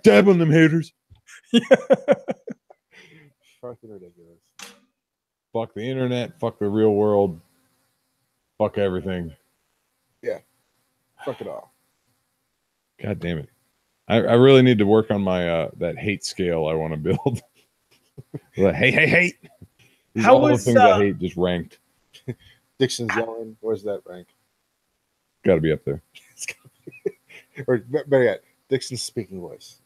Dab on them haters. Fucking ridiculous. Fuck the internet. Fuck the real world. Fuck everything. Yeah. Fuck it all. God damn it. I really need to work on my that hate scale I want to build. Hate. How all was the things I hate just ranked. Dixon's yelling. Where's that rank? Got to be up there. Or better yet, Dixon's speaking voice.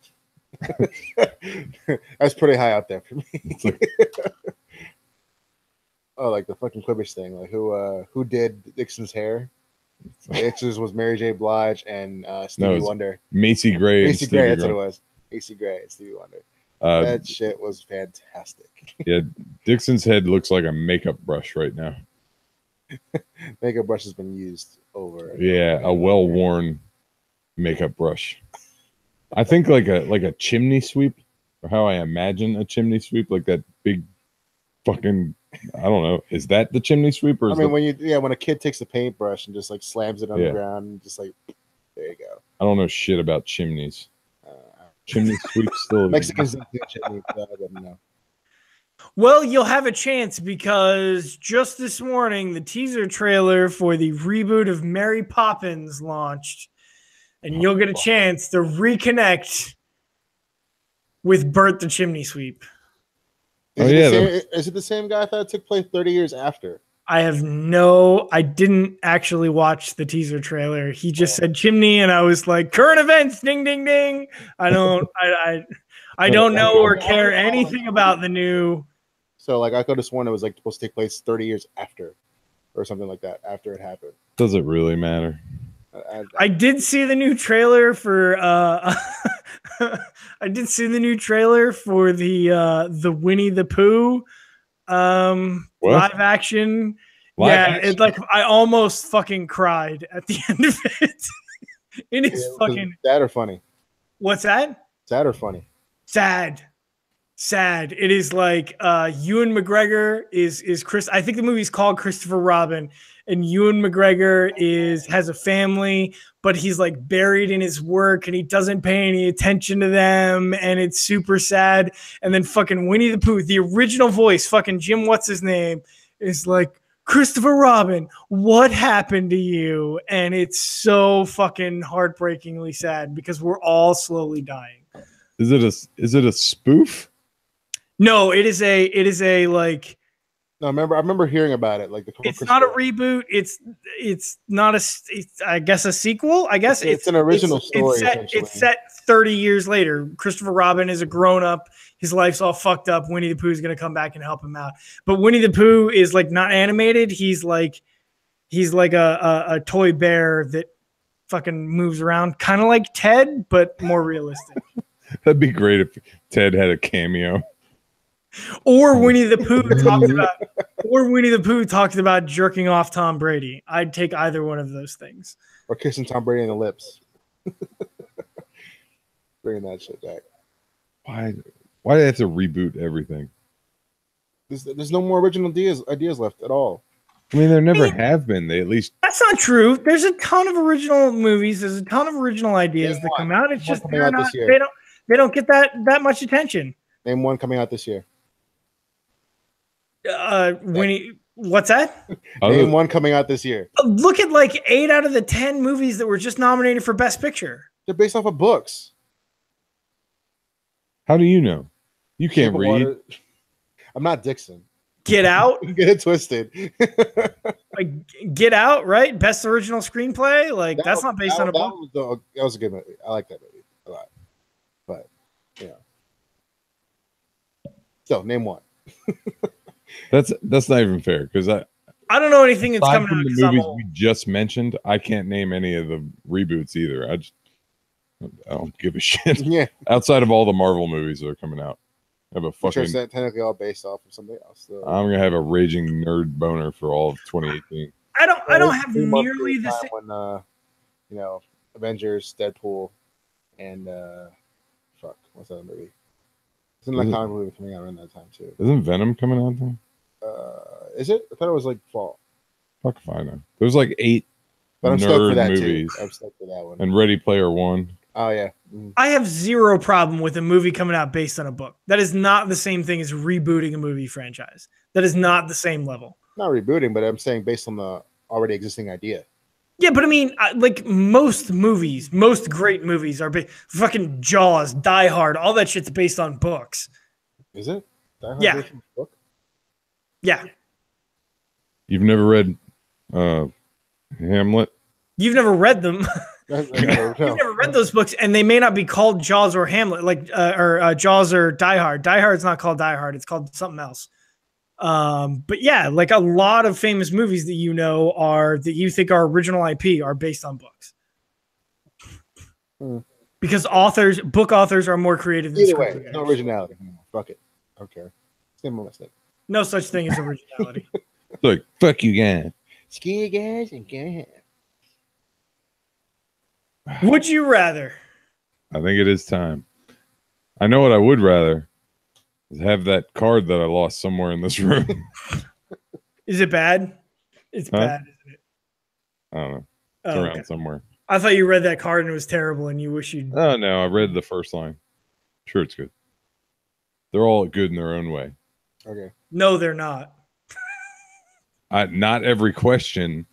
That's pretty high out there for me. Oh, the fucking Quibish thing. Who did Dixon's hair? The answers was Mary J. Blige and Stevie Wonder. Macy Gray. Macy Gray, that's what it was. Macy Gray and Stevie Wonder. That shit was fantastic. Yeah, Dixon's head looks like a makeup brush right now. Makeup brush has been used over. Yeah, a well-worn makeup brush. I think like a chimney sweep, or how I imagine a chimney sweep, like that big fucking. I don't know. Is that the chimney sweep? Or when a kid takes a paintbrush and just slams it on the ground, and just there you go. I don't know shit about chimneys. Chimney sweep still. Mexicans don't do chimney, but I don't know. Well, you'll have a chance because just this morning the teaser trailer for the reboot of Mary Poppins launched, and you'll get a chance to reconnect with Bert the Chimney Sweep. Is it the same guy? I thought it took place 30 years after. I didn't actually watch the teaser trailer. He just said chimney, and I was like, current events, ding, ding, ding. I don't know or care anything about the new. So I could have sworn it was supposed to take place 30 years after, or something like that, after it happened. Does it really matter? I did see the new trailer for I did see the new trailer for the Winnie the Pooh live action. I almost fucking cried at the end of it. It is fucking sad or funny. What's that? Sad or funny? Sad. sad. It is like Ewan McGregor is Chris. I think the movie's called Christopher Robin, and Ewan McGregor has a family, but he's like buried in his work and he doesn't pay any attention to them, and it's super sad. And then fucking Winnie the Pooh, the original voice, fucking Jim, what's his name, is like, Christopher Robin, what happened to you? And it's so fucking heartbreakingly sad because we're all slowly dying. Is it a spoof? No, it is a like. No, I remember hearing about it. Like it's not a reboot. It's not I guess a sequel. I guess it's an original story. It's set 30 years later. Christopher Robin is a grown up. His life's all fucked up. Winnie the Pooh is gonna come back and help him out. But Winnie the Pooh is like not animated. He's like a toy bear that fucking moves around, kind of like Ted, but more realistic. That'd be great if Ted had a cameo. Or Winnie the Pooh talks about jerking off Tom Brady. I'd take either one of those things. Or kissing Tom Brady in the lips. Bringing that shit back. Why do they have to reboot everything? There's no more original ideas left at all. I mean, there never have been. They at least. That's not true. There's a ton of original movies. There's a ton of original ideas that come out. It's just they don't get that much attention. Name one coming out this year. What's that? Name one coming out this year. Look at like 8 out of the 10 movies that were just nominated for Best Picture. They're based off of books. How do you know? You can't read. I'm not Dixon. Get Out. Get it twisted. Get Out, right? Best original screenplay. Like that's not based on a book. That was a good movie. I like that movie a lot. But yeah. So name one. That's not even fair because I don't know anything that's coming out. The movies we just mentioned, I can't name any of the reboots either. I don't give a shit. Yeah. Outside of all the Marvel movies that are coming out, I have a fucking. Sure, technically all based off of something else. So. I'm gonna have a raging nerd boner for all of 2018. I don't have nearly the same. When Avengers, Deadpool, and what's that movie? Isn't that comic movie coming out around that time too? Isn't Venom coming out then? Is it? I thought it was like fall. Fuck if I know. There's like 8 but I'm nerd stoked for that movies. Too. I'm stoked for that one. And Ready Player One. Oh yeah. I have zero problem with a movie coming out based on a book. That is not the same thing as rebooting a movie franchise. That is not the same level. Not rebooting, but I'm saying based on the already existing idea. Yeah, but I mean, like most great movies are fucking Jaws, Die Hard, all that shit's based on books. Is it? Die Hard yeah. Based on a book? Yeah. You've never read Hamlet? You've never read them. You've never read those books, and they may not be called Jaws or Hamlet, like Jaws or Die Hard. Die Hard's not called Die Hard; it's called something else. But yeah, like a lot of famous movies that that you think are original IP are based on books. Because book authors are more creative than either way, no originality. Fuck it. I don't care. Same mistake. No such thing as originality. Like, fuck you guys. Screw you guys and go ahead. Would you rather? I think it is time. I know what I would rather is have that card that I lost somewhere in this room. Is it bad? It's bad, isn't it? I don't know. It's around somewhere. I thought you read that card and it was terrible and you wish you'd... Oh, no. I read the first line. Sure, it's good. They're all good in their own way. Okay. No, they're not. Not every question.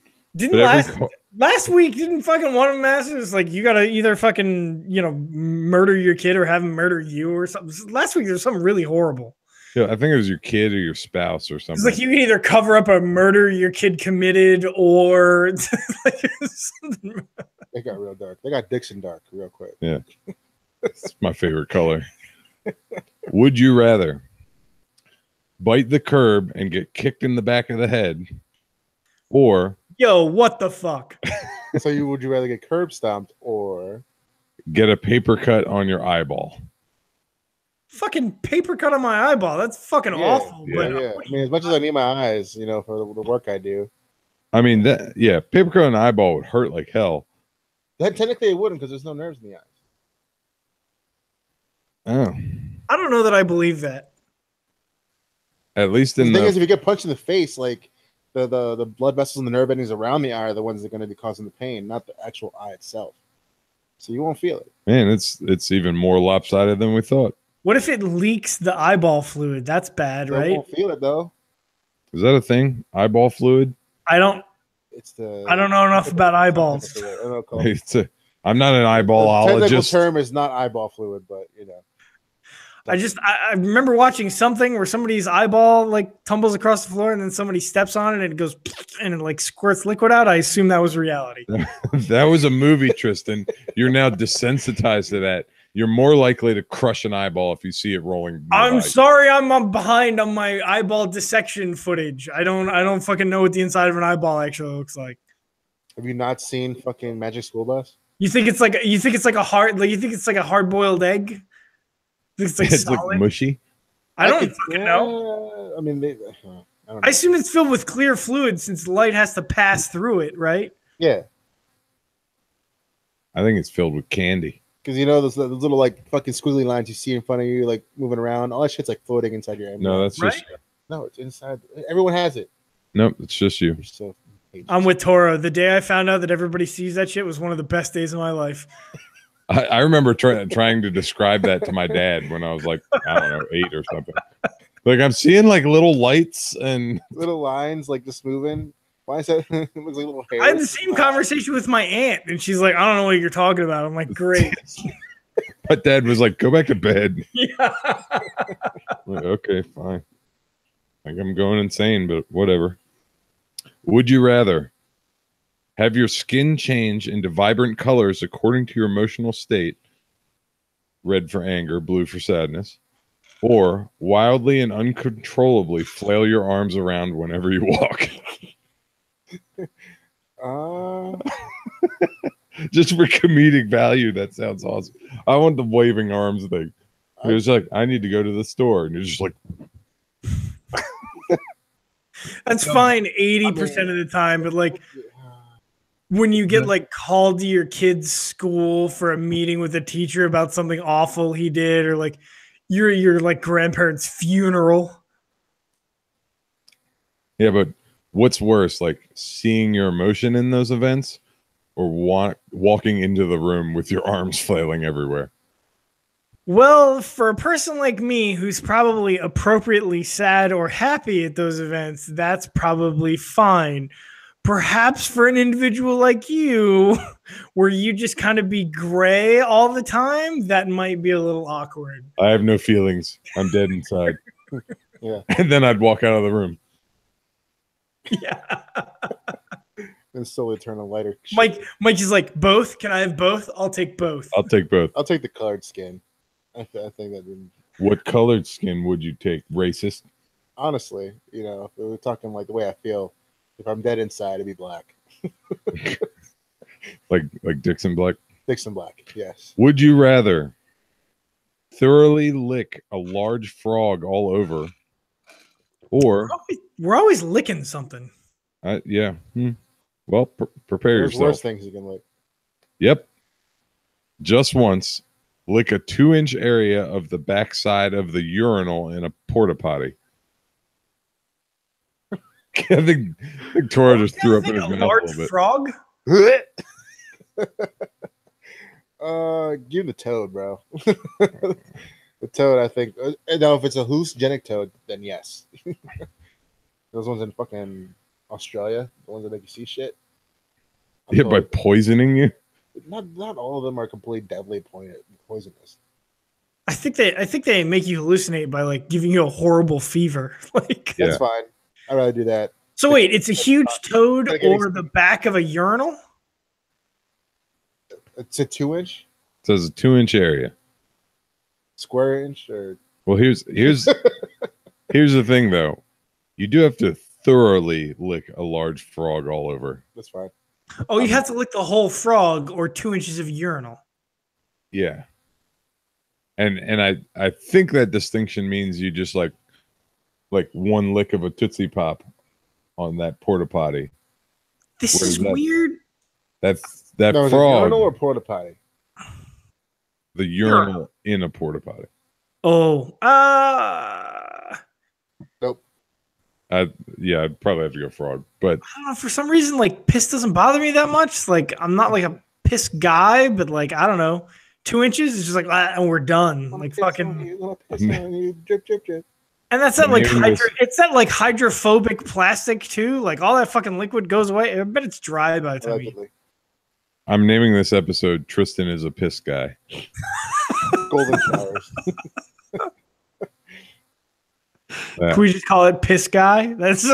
Last week, didn't fucking one of them ask us, like, you gotta either fucking, murder your kid or have him murder you or something. Last week, there was something really horrible. Yeah, I think it was your kid or your spouse or something. It's like you can either cover up a murder your kid committed or... They got real dark. They got Dixon dark real quick. Yeah. It's my favorite color. Would you rather bite the curb and get kicked in the back of the head, or... Yo, what the fuck? So would you rather get curb stomped or get a paper cut on your eyeball? Fucking paper cut on my eyeball. That's fucking awful. Yeah, but yeah. I mean, as much as I need my eyes, for the work I do. I mean, paper cut on the eyeball would hurt like hell. That technically it wouldn't because there's no nerves in the eyes. Oh. I don't know that I believe that. At least The in thing the is, if you get punched in the face, like the blood vessels and the nerve endings around the eye are the ones that are going to be causing the pain, not the actual eye itself. So you won't feel it. man, it's even more lopsided than we thought. What if it leaks the eyeball fluid? That's bad, They right? won't feel it though. Is that a thing? Eyeball fluid? I don't I know enough about eyeballs. I'm not an The technical eyeballologist. term is not eyeball fluid, but you know. I remember watching something where somebody's eyeball like tumbles across the floor and then somebody steps on it and it goes and it like squirts liquid out. I assume that was reality. That was a movie, Tristan. You're now desensitized to that. You're more likely to crush an eyeball if you see it rolling nearby. I'm sorry, I'm behind on my eyeball dissection footage. I don't fucking know what the inside of an eyeball actually looks like. Have you not seen fucking Magic School Bus? You think it's like a hard boiled egg? It's like It's like mushy. I don't fucking know. I mean, I don't know. I assume it's filled with clear fluid since light has to pass through it, right? Yeah, I think it's filled with candy. because you know those little like fucking squiggly lines you see in front of you, like moving around. All that shit's like floating inside your. No, that's just No, it's inside. Everyone has it. nope. It's just you. You're so I'm with Toro. The day I found out that everybody sees that shit was one of the best days of my life. I remember trying to describe that to my dad when I was like, I don't know, 8 or something. Like I'm seeing like little lights and little lines like just moving. Why is that? It looks like little hair. I had the same conversation with my aunt, and she's like, I don't know what you're talking about. I'm like, great. my dad was like, go back to bed. Yeah. Like, okay, fine. Like I'm going insane, but whatever. Would you rather have your skin change into vibrant colors according to your emotional state, red for anger, blue for sadness, or wildly and uncontrollably flail your arms around whenever you walk? Just for comedic value, that sounds awesome. I want the waving arms thing. It was like, I need to go to the store, and you're just like, That's fine 80% of the time, but like when you get like called to your kid's school for a meeting with a teacher about something awful he did, or like your like grandparents' funeral. yeah, but what's worse, like seeing your emotion in those events, or walking into the room with your arms flailing everywhere? Well, for a person like me who's probably appropriately sad or happy at those events, that's probably fine. Perhaps for an individual like you, where you just kind of be gray all the time, that might be a little awkward. I have no feelings. I'm dead inside. Yeah. And then I'd walk out of the room. Yeah. And slowly turn a lighter. Mike is like, both? Can I have both? I'll take both. I'll take both. I'll take the colored skin. I think that didn't. What colored skin would you take? Racist? Honestly, you know, if we're talking like the way I feel, if I'm dead inside, it'd be black. like Dixon Black? Dixon Black, yes. Would you rather thoroughly lick a large frog all over, or We're always licking something. yeah. Well, prepare There's yourself. worse things you can lick. Yep. Just once, lick a 2-inch area of the backside of the urinal in a porta potty. I think Toro just threw up in his mouth a little bit. Frog? Give the toad, bro. The toad, I think. Now, if it's a hallucinogenic toad, then yes. Those ones in fucking Australia, the ones that make you see shit. Yeah, by poisoning you. Not all of them are completely deadly poisonous. I think they make you hallucinate by like giving you a horrible fever. Like That's fine. I'd rather do that. So wait, it's a huge toad or the back of a urinal? It's a 2-inch? It says a 2-inch area. Square inch or Well, here's here's the thing though. You do have to thoroughly lick a large frog all over. that's fine. Oh, you have to lick the whole frog or 2 inches of urinal. Yeah. And I think that distinction means you just like one lick of a Tootsie Pop on that porta potty. This is weird. That No, is it frog. urinal or porta potty? The urinal in a porta potty. Oh, Nope. Yeah, I'd probably have to go frog. But I don't know. For some reason, like piss doesn't bother me that much. Like I'm not like a piss guy, but like I don't know, 2 inches is just like and we're done. Like fucking. Drip, drip, drip. And that's that like it's that like hydrophobic plastic too. Like all that fucking liquid goes away. I bet it's dry by the time. I'm naming this episode "Tristan is a piss guy." Golden showers. Can we just call it piss guy? That's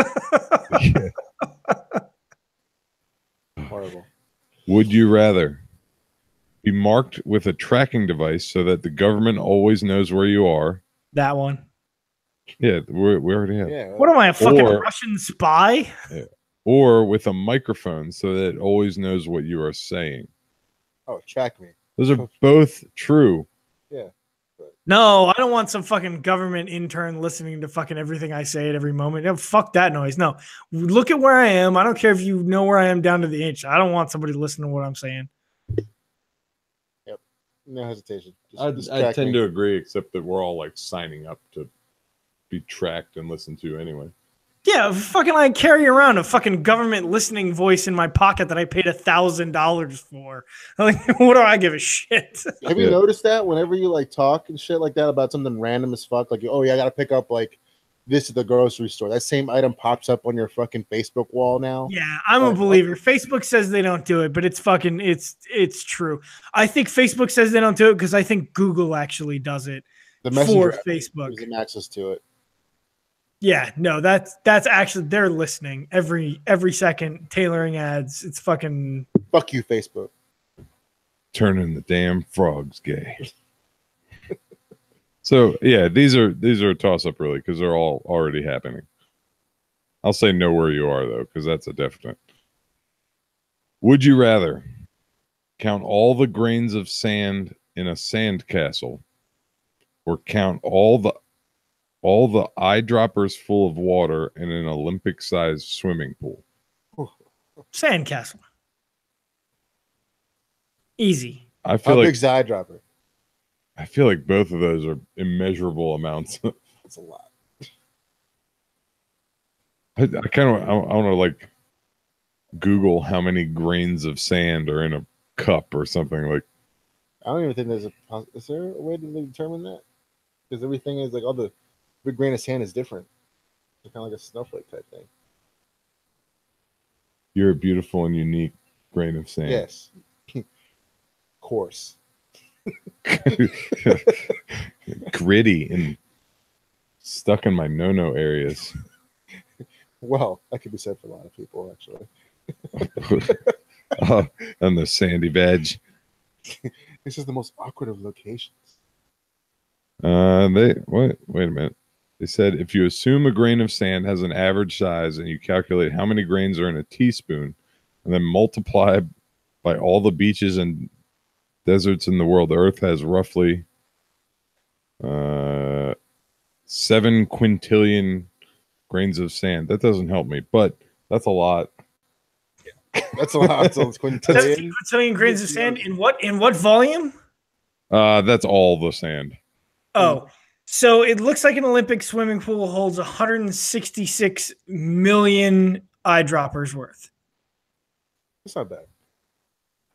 horrible. Would you rather be marked with a tracking device so that the government always knows where you are? That one. Yeah, we already have. Yeah. What am I, a fucking Russian spy? Yeah. Or with a microphone so that it always knows what you are saying. Oh, track me. Those are both true. Yeah. No, I don't want some fucking government intern listening to fucking everything I say at every moment. No, fuck that noise. No, look at where I am. I don't care if you know where I am down to the inch. I don't want somebody listening to what I'm saying. Yep. No hesitation. I tend to agree, except that we're all like signing up to be tracked and listened to anyway. Yeah, fucking I carry around a fucking government listening voice in my pocket that I paid $1,000 for. Like, what do I give a shit? Have you noticed that whenever you like talk and shit like that about something random as fuck, like, oh yeah, I gotta pick up like this at the grocery store, that same item pops up on your fucking Facebook wall now? Yeah, I'm a believer. Facebook says they don't do it, but it's fucking it's true. I think Facebook says they don't do it because I think Google actually does it for Facebook. Gives them access to it. Yeah, no, that's actually they're listening every second, tailoring ads. It's fucking fuck you, Facebook. Turning the damn frogs gay. So yeah, these are a toss up really because they're all already happening. I'll say know where you are though because that's a definite. Would you rather count all the grains of sand in a sand castle, or count all the eyedroppers full of water in an Olympic-sized swimming pool? Sandcastle. Easy. I feel like big's the eyedropper? I feel like both of those are immeasurable amounts. That's a lot. I want to like Google how many grains of sand are in a cup or something like. I don't even think is there a way to determine that? Because everything is like every grain of sand is different. It's kind of like a snowflake type thing. You're a beautiful and unique grain of sand. Yes. Coarse. Gritty and stuck in my no-no areas. Well, that could be said for a lot of people, actually. On the sandy veg. This is the most awkward of locations. Wait a minute. They said if you assume a grain of sand has an average size and you calculate how many grains are in a teaspoon and then multiply by all the beaches and deserts in the world, the Earth has roughly 7 quintillion grains of sand. That doesn't help me, but that's a lot. That's a lot. So it's quintillion. 7 quintillion grains of sand in what volume? That's all the sand. Oh, so it looks like an Olympic swimming pool holds 166 million eyedroppers worth. That's not bad.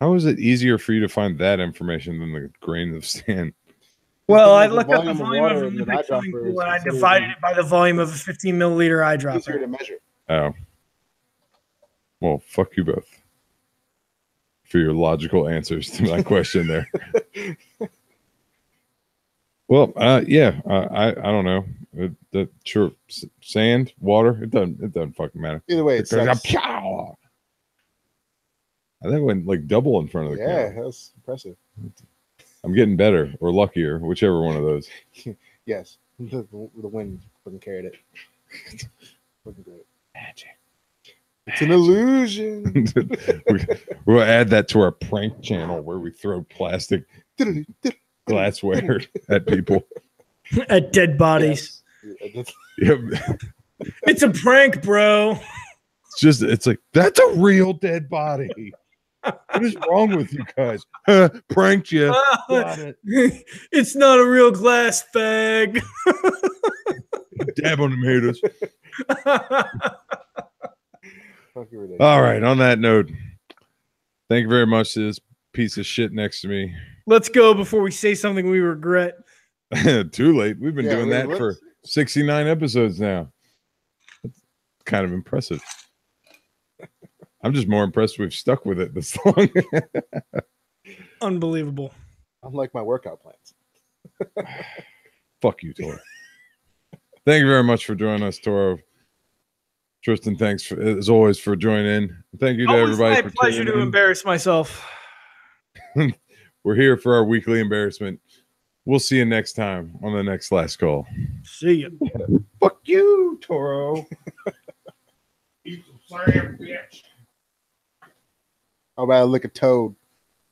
How is it easier for you to find that information than the grain of sand? Well, I looked up the volume of an Olympic swimming pool and I divided it by the volume of a 15 milliliter eyedropper. Easier to measure. Oh. Well, fuck you both for your logical answers to my question there. Well, yeah, I don't know. Sure, sand, water, it doesn't fucking matter. Either way, it's I think it went like double in front of the camera. Yeah, that's impressive. I'm getting better or luckier, whichever one of those. Yes, the wind fucking carried it. Fucking great. Magic. It's an illusion. We'll add that to our prank channel where we throw plastic glassware at people. At dead bodies. Yes. Yep. It's a prank, bro. It's like, that's a real dead body. What is wrong with you guys? Pranked you. Got it. It's not a real glass bag. Dab on them haters. All right. On that note, thank you very much to this piece of shit next to me. Let's go before we say something we regret. Too late. We've been doing that for 69 episodes now. That's kind of impressive. I'm just more impressed we've stuck with it this long. Unbelievable. Unlike my workout plans. Fuck you, Toro. Thank you very much for joining us, Toro. Tristan, thanks as always for joining in. Thank you to everybody. My pleasure to embarrass myself. We're here for our weekly embarrassment. We'll see you next time on the next last call. See ya. Fuck you, Toro. You slam bitch. How about I lick a toad?